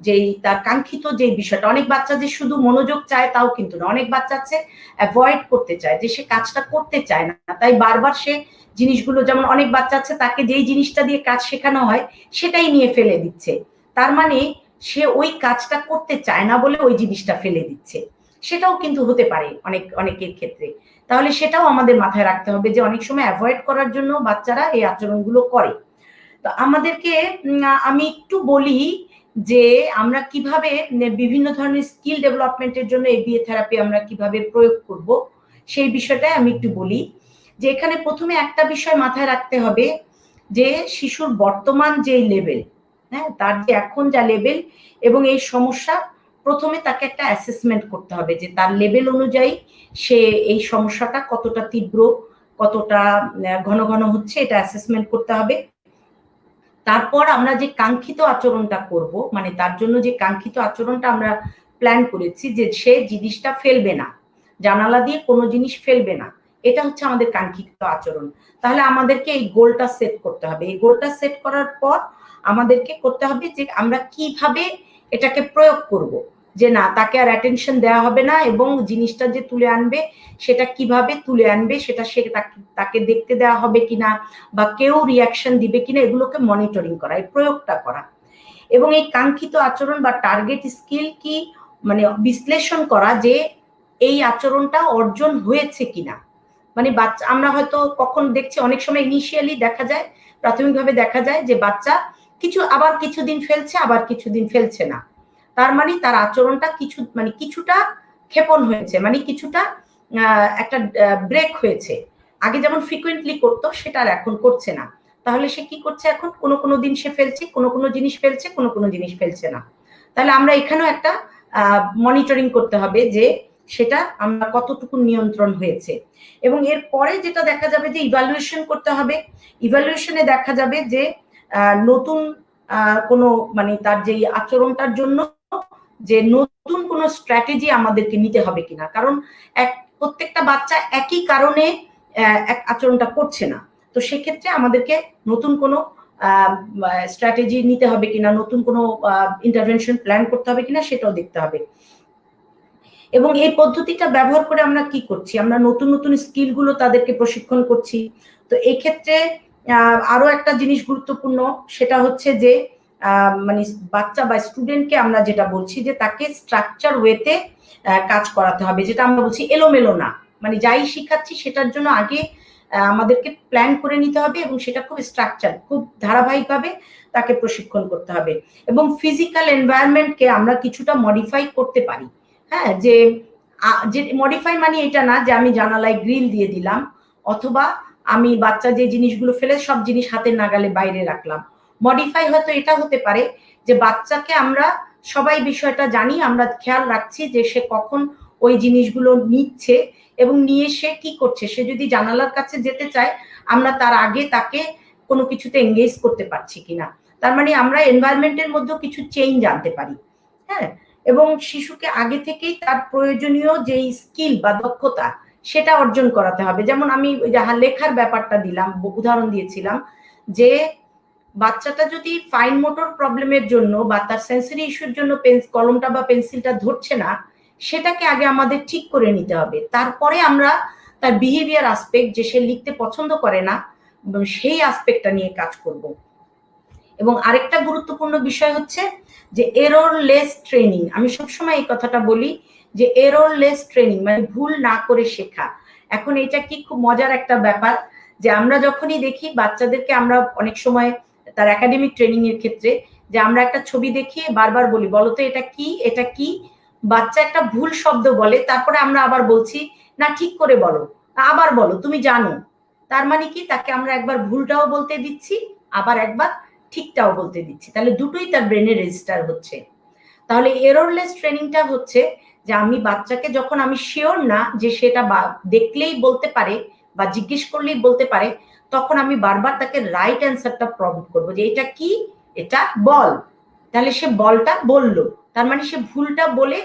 যেই তার কাঙ্ক্ষিত যে বিষয়টা, অনেক বাচ্চা যে শুধু মনোযোগ চায় তাও কিন্তু না, অনেক বাচ্চা আছে অ্যাভয়েড করতে চায়, যে সে কাজটা করতে চায় না, তাই বারবার সে জিনিসগুলো, যেমন অনেক বাচ্চা আছে তাকে যেই জিনিসটা দিয়ে কাজ শেখানো হয় সেটাই নিয়ে ফেলে দিচ্ছে। তার মানে সে ওই কাজটা করতে চায় না বলে ওই জিনিসটা ফেলে দিচ্ছে। সেটাও কিন্তু হতে পারে অনেকের ক্ষেত্রে। তাহলে সেটাও আমাদের মাথায় রাখতে হবে যে অনেক সময় অ্যাভয়েড করার জন্য বাচ্চারা এই আচরণগুলো করে। তো আমাদেরকে আমি একটু বলি যে আমরা কিভাবে বিভিন্ন ধরনের স্কিল ডেভেলপমেন্টের জন্য এবিএ থেরাপি আমরা কিভাবে প্রয়োগ করব, সেই বিষয়টাই আমি একটু বলি। যে এখানে প্রথমে একটা বিষয় মাথায় রাখতে হবে, যে শিশুর বর্তমান যে লেভেল, হ্যাঁ, তার যে এখন যা লেভেল, এবং এই সমস্যা প্রথমে তাকে একটা অ্যাসেসমেন্ট করতে হবে যে তার লেভেল অনুযায়ী সে এই সমস্যাটা কতটা তীব্র, কতটা ঘন ঘন হচ্ছে, এটা অ্যাসেসমেন্ট করতে হবে। তারপর আমরা যে কাঙ্ক্ষিত আচরণটা করব, মানে তার জন্য যে কাঙ্ক্ষিত আচরণটা আমরা প্ল্যান করেছি, যে সে জিনিসটা ফেলবে না, জানালা দিয়ে কোনো জিনিস ফেলবে না, এটা হচ্ছে আমাদের কাঙ্ক্ষিত আচরণ। তাহলে আমাদেরকে এই গোলটা সেট করতে হবে। এই গোলটা সেট করার পর আমাদেরকে করতে হবে যে আমরা কিভাবে এটাকে প্রয়োগ করব, যে না তাকে আর অ্যাটেনশন দেওয়া হবে না, এবং জিনিসটা যে তুলে আনবে সেটা কিভাবে তুলে আনবে সেটা সে তাকে দেখতে দেওয়া হবে কিনা, বা কেউ রিয়াকশন দিবে কিনা, এগুলোকে মনিটরিং করা, এই প্রয়োগটা করা। এবং এই কাঙ্ক্ষিত আচরণ বা টার্গেট স্কিল কি, মানে বিশ্লেষণ করা যে এই আচরণটা অর্জন হয়েছে কিনা। মানে বাচ্চা, আমরা হয়তো কখন দেখছি, অনেক সময় ইনিশিয়ালি দেখা যায়, প্রাথমিকভাবে দেখা যায় যে বাচ্চা কিছু আবার কিছুদিন ফেলছে, আবার কিছুদিন ফেলছে না। তার মানে তার আচরণটা কিছুটা ক্ষেপণ হয়েছে, মানে কিছুটা একটা ব্রেক হয়েছে। আগে যেমন ফ্রিকুয়েন্টলি করতো সেটা আর এখন করছে না। তাহলে সে কি করছে, এখন কোনো কোনো দিন সে ফেলছে, কোনো কোনো জিনিস ফেলছে, কোনো কোনো জিনিস ফেলছে না। তাহলে আমরা এখানেও একটা মনিটরিং করতে হবে যে সেটা আমরা কতটুকু নিয়ন্ত্রণ হয়েছে। এবং এর পরে যেটা দেখা যাবে যে ইভালুয়েশন করতে হবে। ইভালুয়েশনে দেখা যাবে যে নতুন কোনো, মানে তার যেই আচরণটার জন্য যে নতুন কোনো স্ট্র্যাটেজি আমাদেরকে নিতে হবে কিনা। কারণ প্রত্যেকটা বাচ্চা একই কারণে এক আচরণটা করছে না। তো সেক্ষেত্রে আমাদেরকে নতুন কোনো স্ট্র্যাটেজি নিতে হবে কিনা, নতুন কোনো ইন্টারভেনশন প্ল্যান করতে হবে কিনা, সেটাও দেখতে হবে। এবং এই পদ্ধতিটা ব্যবহার করে আমরা কি করছি, আমরা নতুন নতুন স্কিলগুলো তাদেরকে প্রশিক্ষণ করছি। তো এই ক্ষেত্রে আরো একটা জিনিস গুরুত্বপূর্ণ, সেটা হচ্ছে যে মানে বাচ্চা বা স্টুডেন্টকে আমরা যেটা বলছি যে তাকে স্ট্রাকচার ওয়েতে কাজ করাতে হবে, যেটা আমরা বলছি এলোমেলো না। মানে যাই শিখাচ্ছি সেটার জন্য আগে আমাদেরকে প্ল্যান করে নিতে হবে, এবং সেটা খুব স্ট্রাকচার, খুব ধারাবাহিকভাবে তাকে প্রশিক্ষণ করতে হবে। এবং ফিজিক্যাল এনভায়রনমেন্টকে আমরা কিছুটা মডিফাই করতে পারি। হ্যাঁ, যে যে মডিফাই মানে এটা না যে আমি জানালায় গ্রিল দিয়ে দিলাম, অথবা আমি বাচ্চা যে জিনিসগুলো ফেলে সব জিনিস হাতের নাগালে বাইরে রাখলাম। মডিফাই হয়তো এটা হতে পারে যে বাচ্চাকে আমরা সবাই বিষয়টা জানি, আমরা খেয়াল রাখছি যে সে কখন ওই জিনিসগুলো নিচ্ছে এবং নিয়ে সে কি করছে। সে যদি জানালার কাছে যেতে চায়, আমরা তার আগে তাকে কোনো কিছুতে এঙ্গেজ করতে পারছি কিনা। তার মানে আমরা এনভায়রনমেন্টের মধ্যে কিছু চেঞ্জ আনতে পারি। হ্যাঁ, এবং শিশুকে আগে থেকেই তার প্রয়োজনীয় যেই স্কিল বা দক্ষতা সেটা অর্জন করাতে হবে। যেমন আমি লেখার ব্যাপারটা দিলাম, উদাহরণ দিয়েছিলাম যে বাচ্চাটা যদি ফাইন মোটর প্রবলেমের জন্য বা তার সেন্সরি ইস্যুর জন্য কলমটা বা পেন্সিলটা ধরছে না, সেটাকে আগে আমাদের ঠিক করে নিতে হবে। তারপরে আমরা তার বিহেভিয়ার আসপেক্ট, যে সে লিখতে পছন্দ করে না, সেই আসপেক্টটা নিয়ে কাজ করব। এবং আরেকটা গুরুত্বপূর্ণ বিষয় হচ্ছে যে এররলেস ট্রেনিং। আমি সবসময় এই কথাটা বলি যে এররলেস ট্রেনিং মানে ভুল না করে শেখা। এখন এটা কি খুব মজার একটা ব্যাপার যে আমরা যখনই দেখি বাচ্চাদেরকে, আমরা অনেক সময় তার একাডেমিক ট্রেনিং এর ক্ষেত্রে, যে আমরা একটা ছবি দেখিয়ে বারবার বলি বলতো এটা কি, এটা কি। বাচ্চা একটা ভুল শব্দ বলে, তারপরে আমরা আবার বলছি না ঠিক করে বলো, আবার বলো, তুমি জানো। তার মানে কি, তাকে আমরা একবার ভুলটাও বলতে দিচ্ছি, আবার একবার ঠিকটাও বলতে দিচ্ছি, তাহলে দুটোই তার ব্রেনে রেজিস্টার হচ্ছে। তাহলে এররলেস ট্রেনিংটা হচ্ছে যে আমি বাচ্চাকে, যখন আমি শিওর না যে সেটা দেখলেই বলতে পারে বা জিজ্ঞেস করলেই বলতে পারে, তখন আমি বারবার তাকে রাইট অ্যান্সারটা প্রম্পট করবো যে এটা কি, এটা বল। তাহলে সে বলটা বললো, তার মানে সে ভুলটা বলে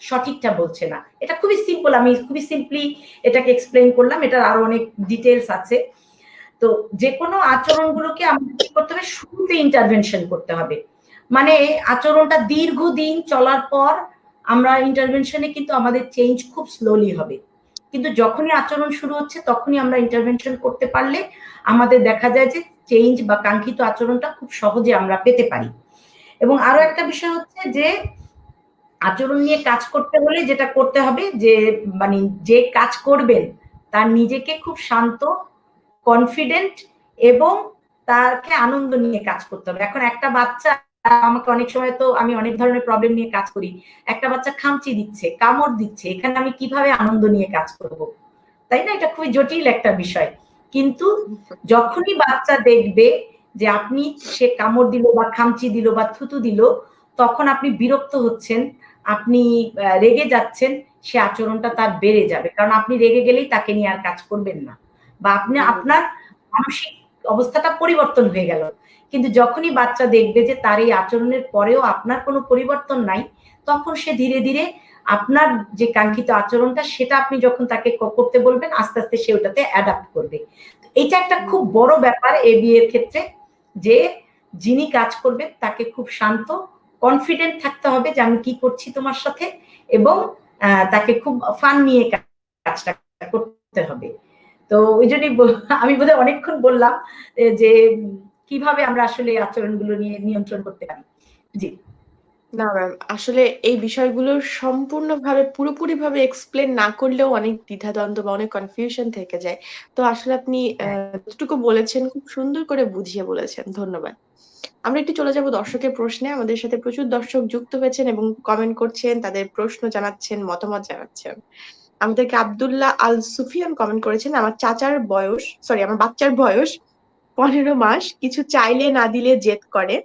সঠিকটা বলছে না। এটা খুবই সিম্পল, আমি খুবই সিম্পলি এটাকে এক্সপ্লেন করলাম, এটার আরো অনেক ডিটেলস আছে। তো যে কোনো আচরণগুলোকে আমাদের কি করতে হবে, শুরুতে ইন্টারভেনশন করতে হবে। মানে আচরণটা দীর্ঘদিন চলার পর আমরা ইন্টারভেনশনে কিন্তু আমাদের চেঞ্জ খুব স্লোলি হবে, কিন্তু যখনই আচরণ শুরু হচ্ছে তখনই আমরা ইন্টারভেনশন করতে পারলে আমাদের দেখা যায় যে চেঞ্জ বা কাঙ্ক্ষিত আচরণটা খুব সহজে আমরা পেতে পারি। এবং আরো একটা বিষয় হচ্ছে যে আচরণ নিয়ে কাজ করতে হলে যেটা করতে হবে যে মানে যে কাজ করবেন তার নিজেকে খুব শান্ত, কনফিডেন্ট এবং তাকে আনন্দ নিয়ে কাজ করতে হবে। এখন একটা বাচ্চা, আমাকে অনেক সময়, তো আমি অনেক ধরনের প্রবলেম নিয়ে কাজ করি, একটা বাচ্চা খামচি দিচ্ছে, কামড় দিচ্ছে, এখানে আমি কিভাবে আনন্দ নিয়ে কাজ করব, তাই না? এটা খুবই জটিল একটা বিষয়। কিন্তু যখনই বাচ্চা দেখবে যে আপনি, সে কামড় দিল বা খামচি দিল বা থুতু দিল, তখন আপনি বিরক্ত হচ্ছেন, আপনি রেগে যাচ্ছেন, সে আচরণটা তার বেড়ে যাবে, কারণ আপনি রেগে গেলেই তাকে নিয়ে আর কাজ করবেন না, বা আপনি আপনার মানসিক অবস্থাটা পরিবর্তন হয়ে গেল। কিন্তু যখনই বাচ্চা দেখবে যে তার এই আচরণের পরেও আপনার কোনো পরিবর্তন নাই, তখন সে ধীরে ধীরে আপনার যে কাঙ্ক্ষিত আচরণটা সেটা আপনি যখন তাকে করতে বলবেন, আস্তে আস্তে সে ওটাতে অ্যাডাপ্ট করবে। এটা একটা খুব বড় ব্যাপার এবি এর ক্ষেত্রে, যে যিনি কাজ করবেন তাকে খুব শান্ত, কনফিডেন্ট থাকতে হবে যে আমি কি করছি তোমার সাথে, এবং তাকে খুব ফান নিয়ে কাজটা করতে হবে। তো ওই জন্যই আমি বোধহয় অনেকক্ষণ বললাম যে কিভাবে আমরা আসলে আচরণগুলো নিয়ে নিয়ন্ত্রণ করতে পারি। জি না ম্যাম, আসলে এই বিষয়গুলো সম্পূর্ণভাবে পুরোপুরিভাবে এক্সপ্লেন না করলেও অনেক দ্বিধাদ্বন্দ্ব বা অনেক কনফিউশন থেকে যায়। তো আসলে আপনি যতটুকু বলেছেন খুব সুন্দর করে বুঝিয়ে বলেছেন, ধন্যবাদ। আমরা একটু চলে যাব দর্শকের প্রশ্নে। আমাদের সাথে প্রচুর দর্শক যুক্ত হয়েছেন এবং কমেন্ট করছেন, তাদের প্রশ্ন জানাচ্ছেন, মতামত জানাচ্ছেন। আমাদেরকে আব্দুল্লাহ আল সুফিয়ান কমেন্ট করেছেন, আমার বাচ্চার বয়স 15 মাস, কিছু চাইলে না দিলে জেদ করে,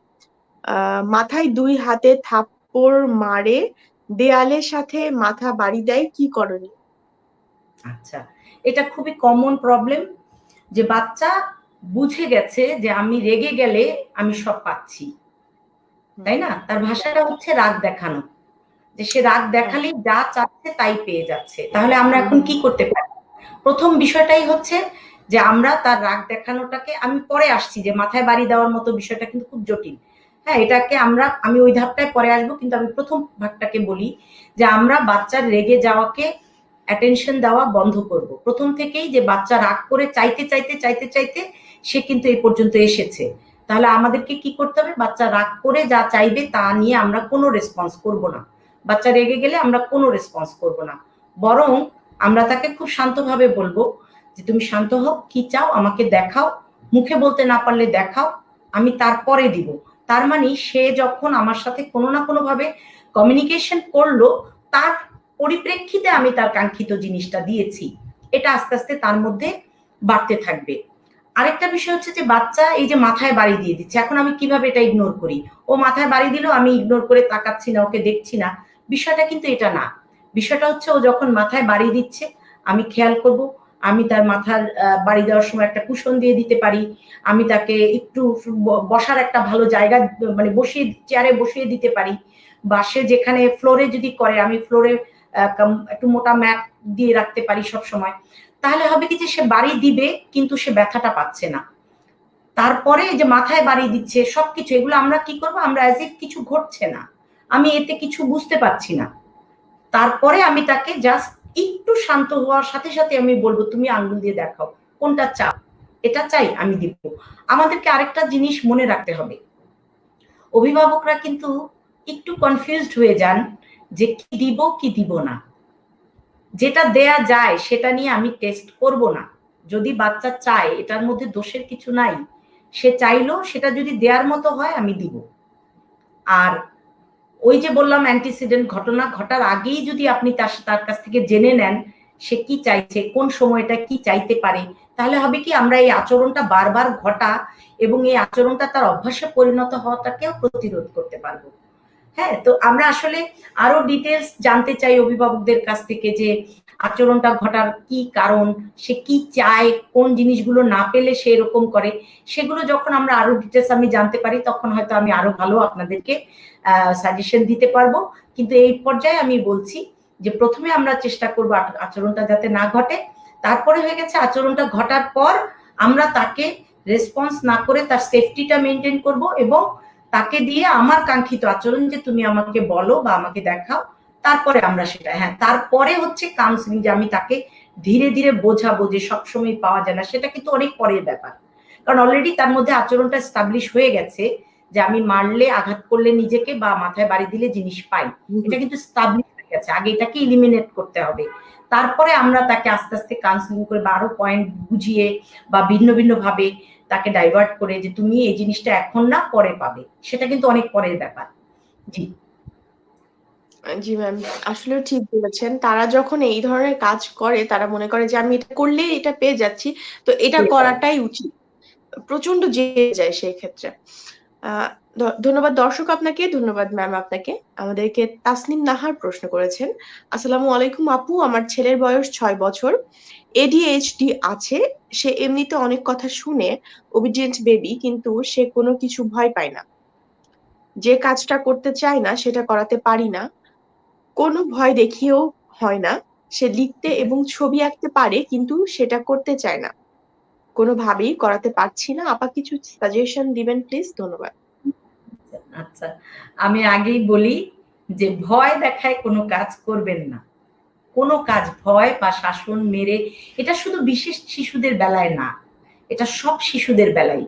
মাথায় 2 হাতে থাপ্পড় মারে, দেয়ালের সাথে মাথা বাড়ি দেয়, কি করণীয়? আচ্ছা, এটা খুবই কমন প্রবলেম, যে বাচ্চা বুঝে গেছে যে আমি রেগে গেলে আমি সব পাচ্ছি, তাই না? তার ভাষাটা হচ্ছে রাগ দেখানো, যে সে রাগ দেখালেই যা চাচ্ছে তাই পেয়ে যাচ্ছে। তাহলে আমরা এখন কি করতে পারি? প্রথম বিষয়টাই হচ্ছে যে আমরা তার রাগ দেখানোটাকে, আমি পরে আসছি যে মাথায় বাড়ি দেওয়ার মতো বিষয়টা কিন্তু খুব জটিল। হ্যাঁ, এটাকে আমি ওই ধাপটায় পরে আসবো, কিন্তু আমি প্রথম ভাগটাকে বলি যে আমরা বাচ্চার রেগে যাওয়াকে অ্যাটেনশন দেওয়া বন্ধ করব। প্রথম থেকেই যে বাচ্চা রাগ করে চাইতে চাইতে চাইতে চাইতে সে কিন্তু এই পর্যন্ত এসেছে, তাহলে আমাদেরকে কি করতে হবে? বাচ্চা রাগ করে যা চাইবে তা নিয়ে আমরা কোনো রেসপন্স করব না। বাচ্চা রেগে গেলে আমরা কোনো রেসপন্স করব না, বরং আমরা তাকে খুব শান্তভাবে বলবো যে তুমি শান্ত হও, কি চাও আমাকে দেখাও, মুখে বলতে না পারলে দেখাও, আমি তারপরে দিব। তার মানে সে যখন আমার সাথে কোনো না কোনো ভাবে কমিউনিকেশন করলো, তার পরিপ্রেক্ষিতে আমি তার কাঙ্ক্ষিত জিনিসটা দিয়েছি, এটা আস্তে আস্তে তার মধ্যে বাড়তে থাকবে। আরেকটা বিষয় হচ্ছে যে বাচ্চা এই যে মাথায় বাড়ি দিয়ে দিচ্ছে, এখন আমি কিভাবে এটা ইগনোর করি? ও মাথায় বাড়ি দিল, আমি ইগনোর করে তাকাচ্ছি না, ওকে দেখছি না, বিষয়টা কিন্তু এটা না। বিষয়টা হচ্ছে ও যখন মাথায় বাড়ি দিচ্ছে আমি খেয়াল করব, আমি তার মাথার বাড়ি দেওয়ার সময় একটা কুশন দিয়ে দিতে পারি, আমি তাকে একটু বসার একটা ভালো জায়গা মানে বসিয়ে চেয়ারে বসিয়ে দিতে পারি, বা সে যেখানে ফ্লোরে যদি করে আমি ফ্লোরে একটু মোটা ম্যাট দিয়ে রাখতে পারি সব সময়। তাহলে হবে কি যে সে বাড়ি দিবে কিন্তু সে ব্যথাটা পাচ্ছে না। তারপরে যে মাথায় বাড়ি দিচ্ছে সবকিছু, এগুলো আমরা কি করব, আমরা অ্যাজ ইফ কিছু ঘটছে না, আমি এতে কিছু বুঝতে পারছি না। তারপরে আমি তাকে জাস্ট একটু শান্ত হওয়ার সাথে সাথে আমি বলবো তুমি আঙ্গুল দিয়ে দেখাও কোনটা চাও, এটা চাই আমি দিব। আমাদেরকে আরেকটা জিনিস মনে রাখতে হবে, অভিভাবকরা কিন্তু একটু কনফিউজড হয়ে যান যে কি দিব কি দিব না। যেটা দেয়া যায় সেটা নিয়ে আমি টেস্ট করব না। যদি বাচ্চা চায়, এটার মধ্যে দোষের কিছু নাই, সে চাইলো সেটা যদি দেওয়ার মতো হয় আমি দিব। আর ওই যে বললাম অ্যান্টিসিডেন্ট, ঘটনা ঘটার আগেই যদি আপনি তার কাছ থেকে জেনে নেন সে কি চাইছে, কোন সময়টা কি চাইতে পারে, তাহলে হবে কি আমরা এই আচরণটা বারবার ঘটা এবং এই আচরণটা তার অভ্যাসে পরিণত হওয়াটাকেও প্রতিরোধ করতে পারবো। হ্যাঁ, তো আমরা আসলে আরো ডিটেলস জানতে চাই অভিভাবকদের কাছ থেকে যে আচরণটা ঘটার কি কারণ, সে কি চায়, কোন জিনিসগুলো না পেলে সে এরকম করে, সেগুলো যখন আমরা আরো ডিটেলস আমি জানতে পারি তখন হয়তো আমি আরো ভালো আপনাদেরকে সাজেশন দিতে পারবো। কিন্তু এই পর্যায়ে আমি বলছি যে প্রথমে আমরা চেষ্টা করবো আচরণটা যাতে না ঘটে, তারপরে হয়ে গেছে আচরণটা ঘটার পর আমরা তাকে রেসপন্স না করে তার সেফটিটা মেনটেন করব এবং তাকে দিয়ে আমার কাঙ্ক্ষিত আচরণ যে তুমি আমাকে বলো বা আমাকে দেখাও, তারপরে আমরা সেটা, হ্যাঁ তারপরে হচ্ছে কাউন্সিলিং, যে আমি তাকে ধীরে ধীরে বোঝাবো যে সবসময় পাওয়া যায় না, সেটা কিন্তু অনেক পরের ব্যাপার। কারণ অলরেডি তার মধ্যে আচরণটা স্টাবলিশ হয়ে গেছে যে আমি মারলে আঘাত করলে নিজেকে বা মাথায় বাড়ি দিলে জিনিস পাই, এটা কিন্তু স্টাবলিশ হয়ে গেছে। আগে এটাকে ইলিমিনেট করতে হবে, তারপরে আমরা তাকে আস্তে আস্তে কাউন্সিলিং করে বা আরো পয়েন্ট বুঝিয়ে বা ভিন্ন ভিন্ন ভাবে তাকে ডাইভার্ট করে যে তুমি এই জিনিসটা এখন না পরে পাবে, সেটা কিন্তু অনেক পরের ব্যাপার। জি জি ম্যাম, আসলে ঠিক বলেছেন। তারা যখন এই ধরনের কাজ করে তারা মনে করে যে আমি এটা করলে এটা পেয়ে যাচ্ছি, তো এটা করাটাই উচিত, প্রচন্ড জেগে যায় সেই ক্ষেত্রে। আহ ধন্যবাদ দর্শক আপনাকে, ধন্যবাদ ম্যাম আপনাকে। আমাদেরকে তাসনিম নাহার প্রশ্ন করেছেন, আসসালামু আলাইকুম আপু, আমার ছেলের বয়স 6 বছর, এডিএইচডি আছে, সে এমনিতে অনেক কথা শুনে, ওবিডিয়েন্ট বেবি, কিন্তু সে কোনো কিছু ভয় পায় না, যে কাজটা করতে চায় না সেটা করাতে পারি না, কোনো ভয় দেখিয়েও হয় না, সে লিখতে এবং ছবি আঁকতে পারে কিন্তু সেটা করতে চায় না, কোনোভাবেই করাতে পারছি না, আপা কিছু সাজেশন দিবেন প্লিজ, ধন্যবাদ। আচ্ছা, আমি আগেই বলি যে ভয় দেখায় কোনো কাজ করবেন না, কোনো কাজ ভয় বা শাসন মেরে, এটা শুধু বিশেষ শিশুদের বেলায় না, এটা সব শিশুদের বেলায়।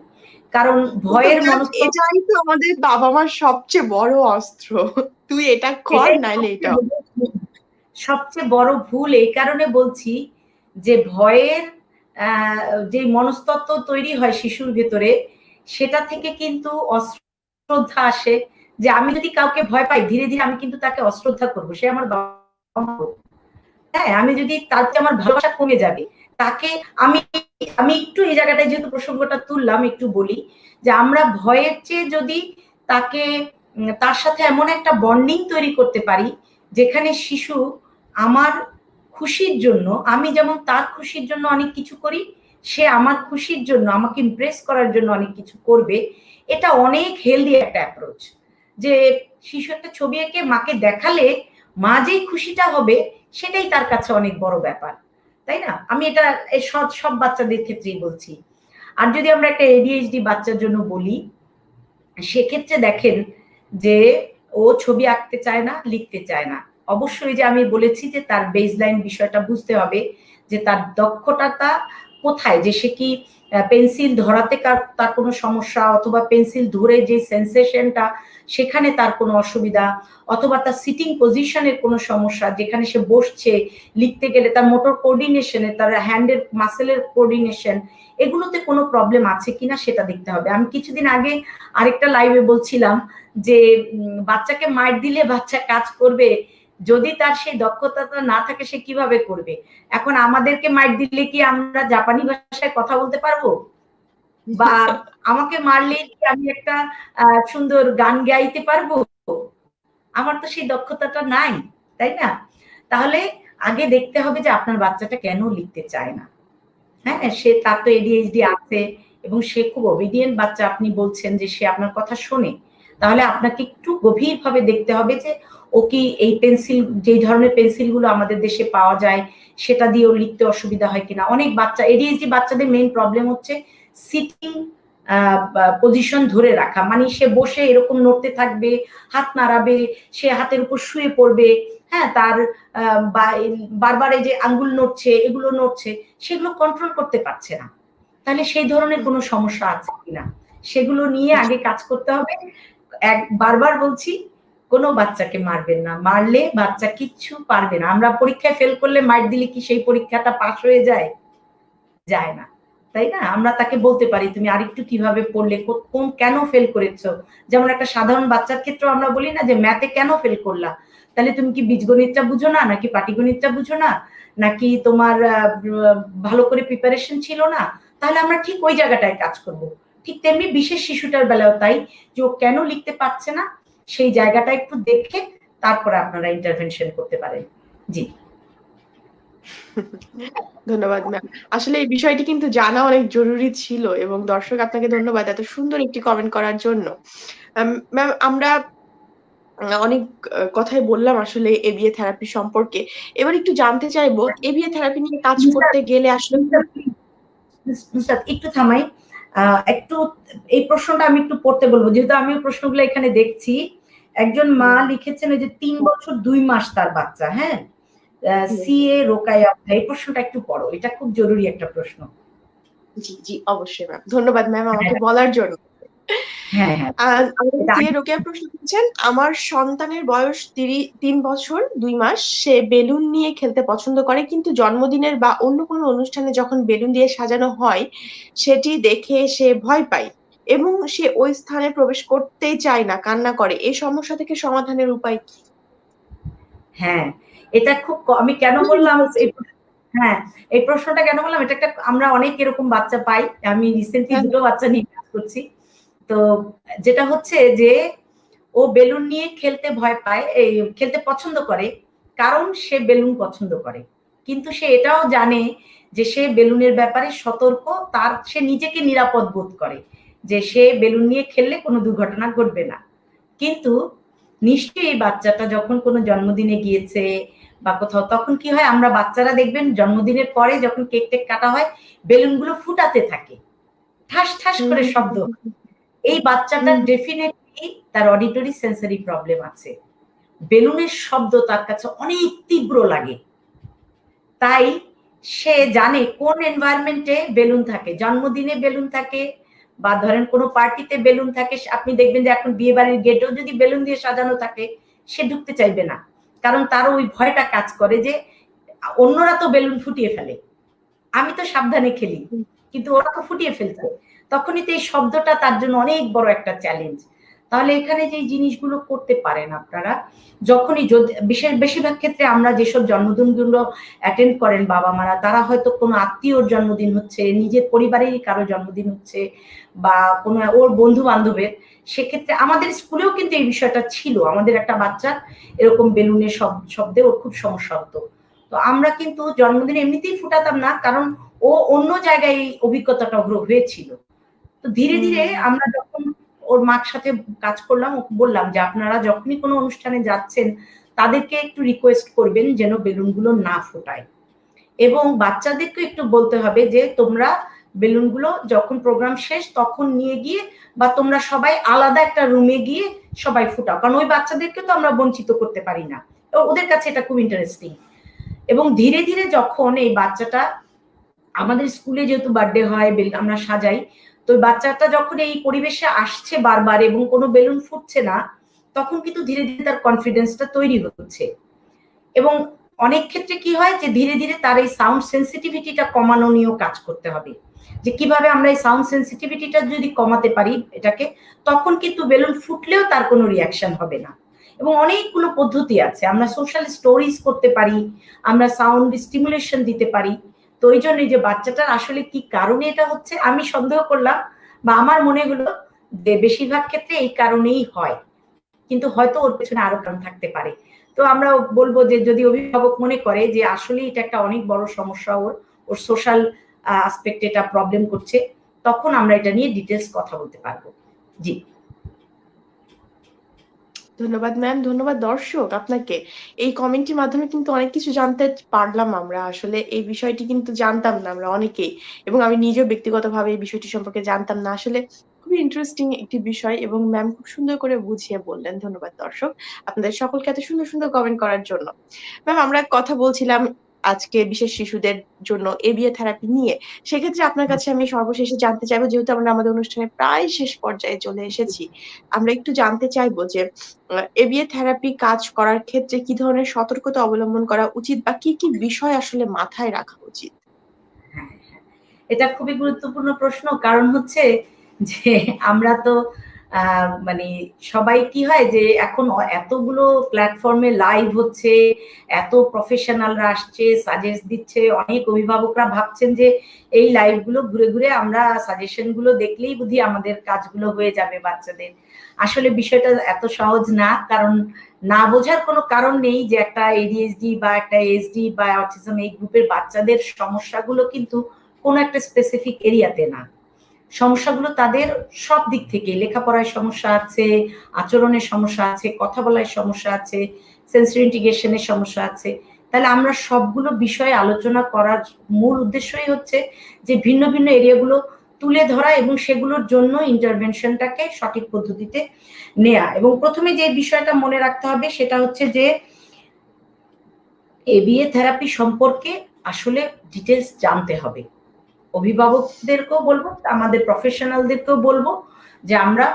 কারণ ভয়ের মনস্তত্ত্ব, এটাই তো আমাদের বাবা মার সবচেয়ে বড় অস্ত্র, তুই এটা কর এটাই নাইলে এটা। সবচেয়ে বড় ভুল। এই কারণে বলছি যে ভয়ের যে মনস্তত্ত্ব তৈরি হয় শিশুর ভেতরে, সেটা থেকে কিন্তু অশ্রদ্ধা আসে, যে আমি যদি কাউকে ভয় পাই ধীরে ধীরে আমি কিন্তু তাকে অশ্রদ্ধা করবো, সে আমার বাবা, হ্যাঁ আমি যদি তার প্রতি আমার ভালোবাসা কমে যাবে তাকে আমি, আমি একটু এই জায়গাটায় যেহেতু প্রসঙ্গটা তুললাম একটু বলি যে আমরা ভয়ের চেয়ে যদি তাকে তার সাথে এমন একটা বন্ডিং তৈরি করতে পারি যেখানে শিশু আমার খুশির জন্য, আমি যেমন তার খুশির জন্য অনেক কিছু করি, সে আমার খুশির জন্য আমাকে ইমপ্রেস করার জন্য অনেক কিছু করবে, এটা অনেক হেলদি একটা অ্যাপ্রোচ। যে শিশু একটা ছবি এঁকে মাকে দেখালে মা যেই খুশিটা হবে সেটাই তার কাছে অনেক বড় ব্যাপার, তাই না? আমি এটা সব সব বাচ্চাদের ক্ষেত্রেই বলছি। আর যদি আমরা একটা এডিএইচডি বাচ্চার জন্য বলি, সেক্ষেত্রে দেখেন যে ও ছবি আঁকতে চায় না, লিখতে চায় না, অবশ্যই যে আমি বলেছি যে তার বেসলাইন বিষয়টা বুঝতে হবে যে তার দক্ষতাটা কোথায়, যে সে কি পেন্সিল ধরাতে তার কোনো সমস্যা, অথবা পেন্সিল ধরে যে সেন্সেশনটা সেখানে তার কোনো অসুবিধা, অথবা তার সিটিং পজিশনের কোনো সমস্যা, যেখানে সে বসছে লিখতে গেলে তার মোটর কোঅর্ডিনেশনে, তার হ্যান্ডের মাসেলের কোঅর্ডিনেশন, এগুলোতে কোনো প্রবলেম আছে কিনা সেটা দেখতে হবে। আমি কিছুদিন আগে আরেকটা লাইভে বলছিলাম যে বাচ্চাকে মার দিলে বাচ্চা কাজ করবে, যদি তার সেই দক্ষতাটা না থাকে সে কিভাবে করবে? এখন আমাদেরকে মাইর দিলে কি আমরা জাপানি ভাষায় কথা বলতে পারবো? বা আমাকে মারলে কি আমি একটা সুন্দর গান গাইতে পারবো? আমার তো সেই দক্ষতাটা নাই, তাই না? তাহলে আগে দেখতে হবে যে আপনার বাচ্চাটা কেন লিখতে চায় না। হ্যাঁ, তার তো ADHD আছে এবং সে খুব ওবিডিয়েন্ট বাচ্চা, আপনি বলছেন যে সে আপনার কথা শোনে। তাহলে আপনাকে একটু গভীরভাবে দেখতে হবে যে ও কি এই পেন্সিল, যেই ধরনের পেন্সিলগুলো আমাদের দেশে পাওয়া যায় সেটা দিয়েও লিখতে অসুবিধা হয় কিনা। অনেক বাচ্চা ADHD বাচ্চাদের মেইন প্রবলেম হচ্ছে সিটিং পজিশন ধরে রাখা, মানে সে বসে এরকম নড়তে থাকবে, হাত নাড়াবে, সে হাতের উপর শুয়ে পড়বে, হ্যাঁ, তার বারবার এই যে আঙ্গুল নড়ছে, এগুলো নড়ছে, সেগুলো কন্ট্রোল করতে পারছে না। তাহলে সেই ধরনের কোনো সমস্যা আছে কিনা সেগুলো নিয়ে আগে কাজ করতে হবে। বারবার বলছি, কোনো বাচ্চাকে মারবেন না, মারলে বাচ্চা কিচ্ছু পারবে না। আমরা পরীক্ষায় ফেল করলে মার দিলে কি সেই পরীক্ষাটা পাস হয়ে যায়? যায় না, তাই না? আমরা তাকে বলতে পারি তুমি আরেকটু কিভাবে পড়লে, কোন কেন ফেল করেছো। যেমন একটা সাধারণ বাচ্চার ক্ষেত্রে আমরা বলি না যে ম্যাথে কেন ফেল করলা, তাহলে তুমি কি বীজগণিতটা বুঝো না, নাকি পাটিগণিতটা বুঝো না, নাকি তোমার ভালো করে প্রিপারেশন ছিল না? তাহলে আমরা ঠিক ওই জায়গাটায় কাজ করব। ঠিক তেমনি বিশেষ শিশুটার বেলাও তাই, যে ও কেন লিখতে পারছে না সেই জায়গাটা একটু দেখে তারপরে আপনারা ইন্টারভেনশন করতে পারেন। জি, ধন্যবাদ ম্যাম। আসলে এই বিষয়টি কিন্তু জানা অনেক জরুরি ছিল এবং দর্শক আপনাকে ধন্যবাদ এত সুন্দর একটি কমেন্ট করার জন্য। ম্যাম, আমরা অনেক কথাই বললাম আসলে এবিএ থেরাপি সম্পর্কে। এবার একটু জানতে চাইবো এবিএ থেরাপি নিয়ে কাজ করতে গেলে আসলে নুসরাত একটু থামাই, একটু এই প্রশ্নটা আমি একটু পড়তে বলবো, যেহেতু আমি প্রশ্নগুলো এখানে দেখছি। একজন মা লিখেছেন ওই যে 3 বছর 2 মাস তার বাচ্চা, হ্যাঁ, সিএ রোকায়া, এই প্রশ্নটা একটু পড়ো, এটা খুব জরুরি একটা প্রশ্ন। জি জি, অবশ্যই ম্যাম। ধন্যবাদ ম্যাম আমাকে বলার জন্য। হ্যাঁ হ্যাঁ, সিএ রোকেয়া প্রশ্ন করছেন, আমার সন্তানের বয়স 3 বছর 2 মাস। সে বেলুন নিয়ে খেলতে পছন্দ করে, কিন্তু জন্মদিনের বা অন্য কোনো অনুষ্ঠানে যখন বেলুন দিয়ে সাজানো হয় সেটি দেখে সে ভয় পায় এবং সে ওই স্থানে প্রবেশ করতেই চায় না, কান্না করে। এই সমস্যা থেকে সমাধানের উপায় কি? হ্যাঁ, এটা খুব আমি কেন বললাম হ্যাঁ, এই প্রশ্নটা কেন বললাম, এটা একটা আমরা অনেক এরকম বাচ্চা পাই। আমি রিসেন্টলি 2টো বাচ্চা নিয়ে কাজ করছি। তো যেটা হচ্ছে যে ও বেলুন নিয়ে খেলতে ভয় পায়, এই খেলতে পছন্দ করে কারণ সে বেলুন পছন্দ করে। কিন্তু সে এটাও জানে যে সে বেলুনের ব্যাপারে সতর্ক, তার সে নিজেকে নিরাপদ বোধ করে যে সে বেলুন নিয়ে খেললে কোনো দুর্ঘটনা ঘটবে না। কিন্তু নিশ্চয়ই এই বাচ্চাটা যখন কোনো জন্মদিনে গিয়েছে বা কোথাও, তখন কি হয়, আমরা বাচ্চারা দেখবেন জন্মদিনের পরে যখন কেক টেক কাটা হয় বেলুনগুলো ফুটাতে থাকে, ঠাস ঠাস করে শব্দ। এই বাচ্চাটার ডেফিনেটলি তার অডিটরি সেন্সরি প্রবলেম আছে। বেলুনের শব্দ তার কাছে অনেক তীব্র লাগে, তাই সে জানে কোন এনভায়রনমেন্টে বেলুন থাকে। জন্মদিনে বেলুন থাকে বা ধরেন কোনো পার্টিতে বেলুন থাকে, আপনি দেখবেন যে এখন বিয়ে বাড়ির গেটেও যদি বেলুন দিয়ে সাজানো থাকে সে ঢুকতে চাইবে না, কারণ তারও ওই ভয়টা কাজ করে যে অন্যরা তো বেলুন ফুটিয়ে ফেলে, আমি তো সাবধানে খেলি, কিন্তু ওরা তো ফুটিয়ে ফেলছে। তখনই তো এই শব্দটা তার জন্য অনেক বড় একটা চ্যালেঞ্জ। তাহলে এখানে যে জিনিসগুলো করতে পারেন আপনারা, যখনই বেশিরভাগ ক্ষেত্রে আমরা যেসব জন্মদিনগুলো অ্যাটেন্ড করেন বাবা মারা, তারা হয়তো কোনো আত্মীয়র জন্মদিন হচ্ছে, নিজের পরিবারেরই কারো জন্মদিন হচ্ছে বা কোনো ওর বন্ধু বান্ধবের, সেক্ষেত্রে আমাদের স্কুলেও কিন্তু এই বিষয়টা ছিল। আমাদের একটা বাচ্চার এরকম বেলুনের শব্দে ওর খুব সমস্যা হতো। তো আমরা কিন্তু জন্মদিন এমনিতেই ফুটাতাম না, কারণ ও অন্য জায়গায় এই অভিজ্ঞতাটা হয়েছিল। তো ধীরে ধীরে আমরা যখন ওর মার সাথে কাজ করলাম, ওকে বললাম যে আপনারা যখনই কোনো অনুষ্ঠানে যাচ্ছেন তাদেরকে একটু রিকোয়েস্ট করবেন যেন বেলুনগুলো না ফোটায়, এবং বাচ্চাদেরকে একটু বলতে হবে যে তোমরা বেলুনগুলো যখন প্রোগ্রাম শেষ তখন নিয়ে গিয়ে বা তোমরা সবাই আলাদা একটা রুমে গিয়ে সবাই ফুটাও, কারণ ওই বাচ্চাদেরকে তো আমরা বঞ্চিত করতে পারি না, ওদের কাছে এটা খুব ইন্টারেস্টিং। এবং ধীরে ধীরে যখন এই বাচ্চাটা, আমাদের স্কুলে যেহেতু বার্থডে হয় আমরা সাজাই, তো বাচ্চাটা যখন এই পরিবেশে আসছে বারবার এবং কোনো বেলুন ফুটছে না, তখন কিন্তু ধীরে ধীরে তার কনফিডেন্সটা তৈরি হচ্ছে। এবং অনেক ক্ষেত্রে কি হয় যে ধীরে ধীরে তার এই সাউন্ড সেন্সিটিভিটিটা কমানো নিয়েও কাজ করতে হবে, যে কিভাবে আমরা এই সাউন্ড সেন্সিটিভিটিটা যদি কমাতে পারি এটাকে, তখন কিন্তু বেলুন ফুটলেও তার কোনো রিয়াকশন হবে না। এবং অনেকগুলো পদ্ধতি আছে। আমরা সোশ্যাল স্টোরিজ করতে পারি, আমরা সাউন্ড স্টিমুলেশন দিতে পারি। তো ওই জন্য যে বাচ্চাটার আসলে কি কারণে এটা হচ্ছে আমি সন্দেহ করলাম, বা আমার মনে হলো যে বেশিরভাগ ক্ষেত্রে এই কারণেই হয়, কিন্তু হয়তো ওর পেছনে আরো কারণ থাকতে পারে। তো আমরা বলবো যে যদি অভিভাবক মনে করে যে আসলে এটা একটা অনেক বড় সমস্যা, ওর ওর সোশ্যাল আসপেক্টে এটা প্রবলেম করছে, তখন আমরা এটা নিয়ে ডিটেলস কথা বলতে পারবো। জি, ধন্যবাদ ম্যাম, ধন্যবাদ দর্শক আপনাকে। এই কমেন্টের মাধ্যমে কিন্তু অনেক কিছু জানতে পারলাম। আমরা আসলে এই বিষয়টি কিন্তু জানতাম না আমরা অনেকেই, এবং আমি নিজেও ব্যক্তিগতভাবে এই বিষয়টি সম্পর্কে জানতাম না। আসলে খুবই ইন্টারেস্টিং একটি বিষয়, এবং ম্যাম খুব সুন্দর করে বুঝিয়ে বললেন। ধন্যবাদ দর্শক আপনাদের সকলকে এত সুন্দর সুন্দর কমেন্ট করার জন্য। ম্যাম, আমরা কথা বলছিলাম আজকে বিশেষ শিশুদের জন্য এবিএ থেরাপি নিয়ে। সেক্ষেত্রে আপনার কাছে আমি সর্বশেষে জানতে চাইবো, যেহেতু আমরা আমাদের অনুষ্ঠানে প্রায় শেষ পর্যায়ে চলে এসেছি, আমরা একটু জানতে চাইবো যে এবিএ থেরাপি কাজ করার ক্ষেত্রে কি ধরনের সতর্কতা অবলম্বন করা উচিত, বা কি কি বিষয় আসলে মাথায় রাখা উচিত? হ্যাঁ, হ্যাঁ। এটা খুবই গুরুত্বপূর্ণ প্রশ্ন। কারণ হচ্ছে যে আমরা তো মানে সবাই কি হয় যে এখন এতগুলো প্ল্যাটফর্মে লাইভ হচ্ছে, এত প্রফেশনালরা আসছে, সাজেস্ট দিচ্ছে। অনেক অভিভাবকরা ভাবছেন যে এই লাইভগুলো ঘুরে ঘুরে আমরা সাজেশনগুলো দেখলেই বুঝি আমাদের কাজগুলো হয়ে যাবে বাচ্চাদের। আসলে বিষয়টা এত সহজ না। কারণ না বোঝার কোনো কারণ নেই যে একটা এডিএইচডি বা একটা এসডি বা অটিজম এই গ্রুপের বাচ্চাদের সমস্যাগুলো কিন্তু কোনো একটা স্পেসিফিক এরিয়াতে না। সমস্যাগুলো তাদের সব দিক থেকে, লেখাপড়ায় সমস্যা আছে, আচরণের সমস্যা আছে, কথা বলার সমস্যা আছে, সেন্সরি ইন্টিগ্রেশনের সমস্যা আছে। তাহলে আমরা সবগুলো বিষয়ে আলোচনা করার মূল উদ্দেশ্যই হচ্ছে যে ভিন্ন ভিন্ন এরিয়াগুলো তুলে ধরা এবং সেগুলোর জন্য ইন্টারভেনশনটাকে সঠিক পদ্ধতিতে নেয়া। এবং প্রথমে যে বিষয়টা মনে রাখতে হবে সেটা হচ্ছে যে এবিএ থেরাপি সম্পর্কে আসলে ডিটেলস জানতে হবে। অভিভাবকদেরকেও বলবো, আমাদের প্রফেশনালদেরকেও বলবো যে আমরা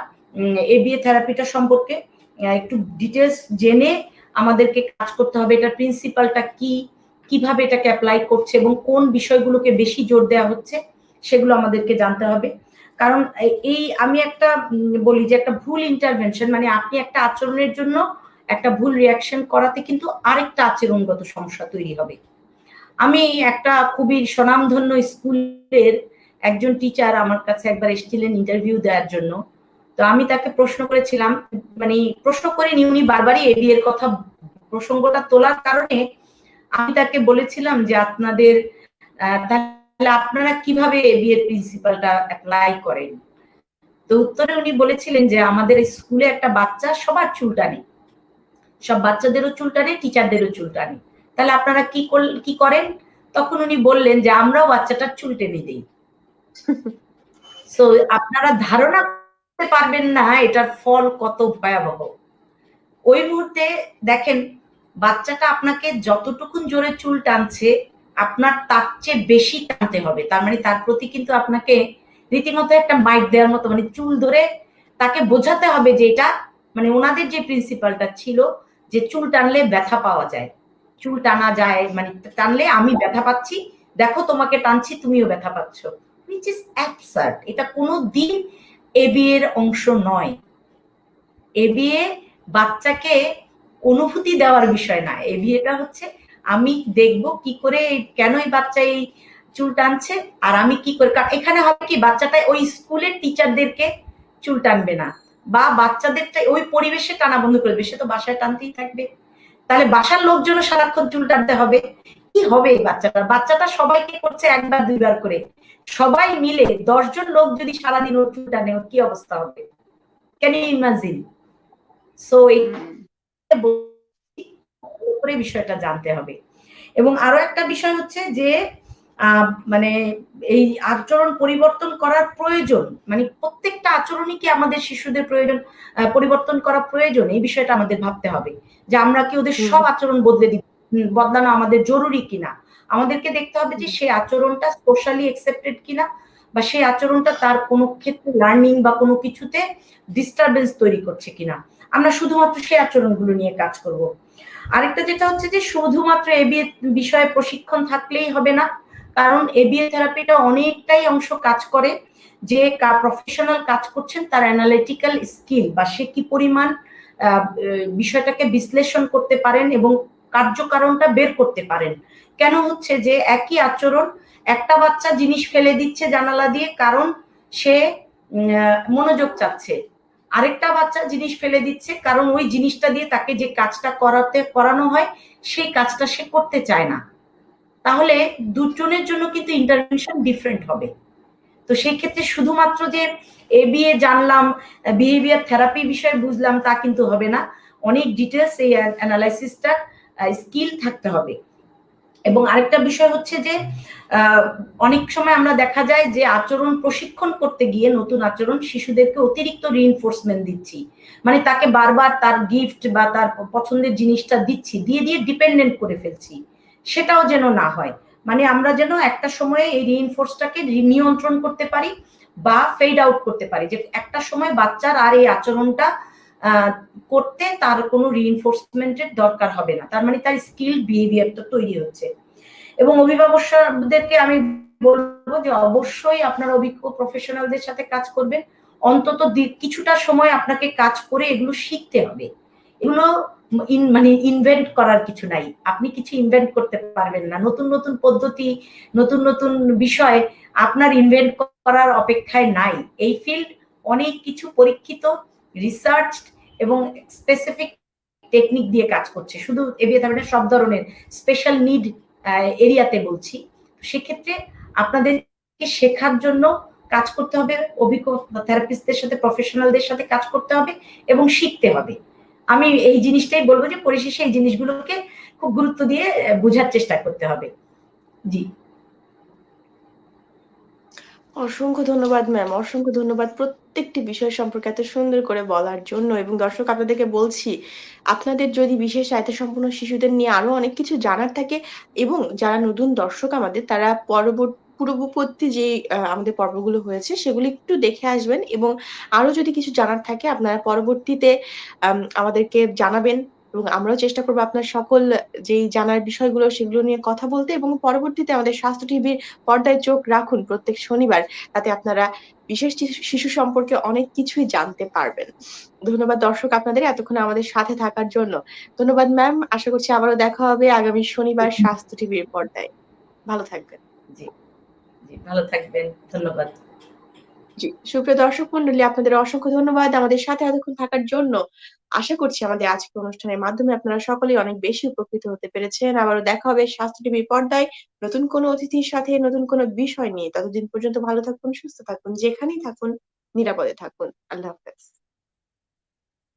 এবিএ থেরাপিটা সম্পর্কে একটু ডিটেলস জেনে আমাদেরকে কাজ করতে হবে। এটার প্রিন্সিপালটা কি, কিভাবে এটাকে অ্যাপ্লাই করছে এবং কোন বিষয়গুলোকে বেশি জোর দেওয়া হচ্ছে সেগুলো আমাদেরকে জানতে হবে। কারণ এই আমি একটা বলি যে একটা ভুল ইন্টারভেনশন মানে আপনি একটা আচরণের জন্য একটা ভুল রিয়াকশন করাতে কিন্তু আরেকটা আচরণগত সমস্যা তৈরি হবে। আমি একটা খুবই স্বনামধন্য স্কুলের একজন টিচার আমার কাছে একবার এসেছিলেন ইন্টারভিউ দেওয়ার জন্য। তো আমি তাকে প্রশ্ন করেছিলাম, মানে প্রশ্ন করিনি, উনি বারবারই এবি এর কথা প্রসঙ্গটা তোলার কারণে আমি তাকে বলেছিলাম যে আপনাদের তাহলে আপনারা কিভাবে এবি এর প্রিন্সিপালটা অ্যাপ্লাই করেন। তো উত্তরে উনি বলেছিলেন যে আমাদের স্কুলে একটা বাচ্চা সবার চুল টানে, সব বাচ্চাদেরও চুল টানে, টিচারদেরও চুল টানে, তাহলে আপনারা কি করেন? তখন উনি বললেন যে আমরাও বাচ্চাটার চুল টেনে দিই। সো আপনারা ধারণা করতে পারবেন না এটার ফল কত ভয়াবহ। ওই মুহূর্তে দেখেন বাচ্চাটা আপনাকে যতটুকুন জোরে চুল টানছে আপনার তার চেয়ে বেশি টানতে হবে। তার মানে তার প্রতি কিন্তু আপনাকে রীতিমতো একটা মাইট দেওয়ার মতো, মানে চুল ধরে তাকে বোঝাতে হবে যে এটা মানে ওনাদের যে প্রিন্সিপালটা ছিল যে চুল টানলে ব্যথা পাওয়া যায়, চুল টানা যায়, মানে টানলে আমি ব্যথা পাচ্ছি, দেখো তোমাকে টানছি তুমিও ব্যথা পাচ্ছ, which is absurd। এটা কোনো দিন এবি এর অংশ নয়। এবিএ বাচ্চাকে অনুভূতি দেওয়ার বিষয় না। এবিএটা হচ্ছে আমি দেখব কি করে কেন এই বাচ্চা এই চুল টানছে আর আমি কি করে, এখানে হবে কি বাচ্চাটা ওই স্কুলের টিচারদেরকে চুল টানবে না বা বাচ্চাদেরটা ওই পরিবেশে টানা বন্ধ করবে, সে তো বাসায় টানতেই থাকবে। তাহলে বাসার লোকজনও সারাক্ষণ চুল টানতে হবে, কি হবে বাচ্চাটা সবাইকে করছে একবার দুইবার করে, সবাই মিলে 10 জন লোক যদি সারাদিন ওর চুল টানে ওর কি অবস্থা হবে? Can you imagine? সো এই বিষয়টা জানতে হবে। এবং আরো একটা বিষয় হচ্ছে যে মানে এই আচরণ পরিবর্তন করার প্রয়োজন, মানে প্রত্যেকটা আচরণই কি আমাদের শিশুদের প্রয়োজন পরিবর্তন করা প্রয়োজন, এই বিষয়টা আমাদের ভাবতে হবে যে আমরা কি ওদের সব আচরণ বদলানো আমাদের জরুরি কিনা। আমাদেরকে দেখতে হবে যে সেই আচরণটা সোশ্যালি অ্যাকসেপ্টেড কিনা, বা সেই আচরণটা তার কোনো ক্ষেত্রে লার্নিং বা কোনো কিছুতে ডিস্টারবেন্স তৈরি করছে কিনা। আমরা শুধুমাত্র সেই আচরণগুলো নিয়ে কাজ করব। আরেকটা যেটা হচ্ছে যে শুধুমাত্র এবি বিষয়ে প্রশিক্ষণ থাকলেই হবে না, কারণ এবিএ থেরাপিটা অনেকটাই অংশ কাজ করে যে প্রফেশনাল কাজ করছেন তার অ্যানালিটিক্যাল স্কিল বা সে কি পরিমাণ বিষয়টাকে বিশ্লেষণ করতে পারেন এবং কার্যকারণটা বের করতে পারেন। কেন হচ্ছে যে একই আচরণ একটা বাচ্চা জিনিস ফেলে দিচ্ছে জানালা দিয়ে কারণ সে মনোযোগ চাচ্ছে, আরেকটা বাচ্চা জিনিস ফেলে দিচ্ছে কারণ ওই জিনিসটা দিয়ে তাকে যে কাজটা করানো হয় সেই কাজটা সে করতে চায় না। তাহলে দুজনের জন্য কিন্তু ইন্টারভেনশন ডিফারেন্ট হবে। তো সেই ক্ষেত্রে শুধুমাত্র যে এবিএ জানলাম, বিহেভিয়ার থেরাপি বিষয়ে বুঝলাম তা কিন্তু হবে না, অনেক ডিটেলস এই অ্যানালাইসিসটা স্কিল থাকতে হবে। এবং আরেকটা বিষয় হচ্ছে যে অনেক সময় আমরা দেখা যায় যে আচরণ প্রশিক্ষণ করতে গিয়ে নতুন আচরণ শিশুদেরকে অতিরিক্ত রিইনফোর্সমেন্ট দিচ্ছি, মানে তাকে বারবার তার গিফট বা তার পছন্দের জিনিসটা দিচ্ছি, দিয়ে দিয়ে ডিপেন্ডেন্ট করে ফেলছি, সেটাও যেন না হয়। মানে আমরা যেন একটা সময়ে এই রিইনফোর্সটাকে নিয়ন্ত্রণ করতে পারি বা ফেড আউট করতে পারি, যে একটা সময় বাচ্চার আর এই আচরণটা করতে তার কোনো রিইনফোর্সমেন্টের দরকার হবে না, তার মানে তার স্কিল বিহেভিয়ারটা তৈরি হচ্ছে। এবং অভিভাবকদেরকে আমি বলবো যে অবশ্যই আপনারা অভিজ্ঞ প্রফেশনালদের সাথে কাজ করবেন, অন্তত কিছুটা সময় আপনাকে কাজ করে এগুলো শিখতে হবে। এগুলো মানে ইনভেন্ট করার কিছু নাই, আপনি কিছু ইনভেন্ট করতে পারবেন না, নতুন নতুন পদ্ধতি নতুন নতুন বিষয় আপনার ইনভেন্ট করার অপেক্ষায় নাই। এই ফিল্ড অনেক কিছু পরীক্ষিত, রিসার্চ এবং স্পেসিফিক টেকনিক দিয়ে কাজ করছে, শুধু এবিএ থেরাপিটা সব ধরনের স্পেশাল নিড এরিয়াতে বলছি। সেক্ষেত্রে আপনাদেরকে শেখার জন্য কাজ করতে হবে, অভিজ্ঞ থেরাপিস্টদের সাথে প্রফেশনালদের সাথে কাজ করতে হবে এবং শিখতে হবে। আমি এই জিনিসটাই বলবো যে পরিশেষে এই জিনিসগুলোকে খুব গুরুত্ব দিয়ে বোঝার চেষ্টা করতে হবে। জি, অসংখ্য ধন্যবাদ ম্যাম, অসংখ্য ধন্যবাদ প্রত্যেকটি বিষয় সম্পর্কে এত সুন্দর করে বলার জন্য। এবং দর্শক আপনাদেরকে বলছি, আপনাদের যদি বিশেষ চাহিদা সম্পন্ন শিশুদের নিয়ে আরো অনেক কিছু জানার থাকে এবং যারা নতুন দর্শক আমাদের, তারা পূর্ববর্তী যে আমাদের পর্বগুলো হয়েছে সেগুলো একটু দেখে আসবেন এবং আরো যদি কিছু জানার থাকে আপনারা পরবর্তীতে আমাদেরকে জানাবেন এবং আমরাও চেষ্টা করবো আপনার সকল যেই জানার বিষয়গুলো সেগুলো নিয়ে কথা বলতে। এবং পরবর্তীতে আমাদের স্বাস্থ্য টিভির পর্দায় চোখ রাখুন প্রত্যেক শনিবার, তাতে আপনারা বিশেষ শিশু সম্পর্কে অনেক কিছুই জানতে পারবেন। ধন্যবাদ দর্শক আপনাদের এতক্ষণ আমাদের সাথে থাকার জন্য। ধন্যবাদ ম্যাম, আশা করছি আবারও দেখা হবে আগামী শনিবার স্বাস্থ্য টিভির পর্দায়। ভালো থাকবেন। জি, জি, ভালো থাকবেন, ধন্যবাদ। জি, সুপ্রিয় দর্শক মন্ডলী, আপনাদের অসংখ্য ধন্যবাদ আমাদের সাথে এতক্ষণ থাকার জন্য। আশা করছি আমাদের আজকের অনুষ্ঠানের মাধ্যমে আপনারা সকলেই অনেক বেশি উপকৃত হতে পেরেছেন। আবারও দেখা হবে স্বাস্থ্য টিভির পর্দায় নতুন কোনো অতিথির সাথে নতুন কোনো বিষয় নিয়ে। ততদিন পর্যন্ত ভালো থাকুন, সুস্থ থাকুন, যেখানেই থাকুন নিরাপদে থাকুন। আল্লাহ হাফেজ।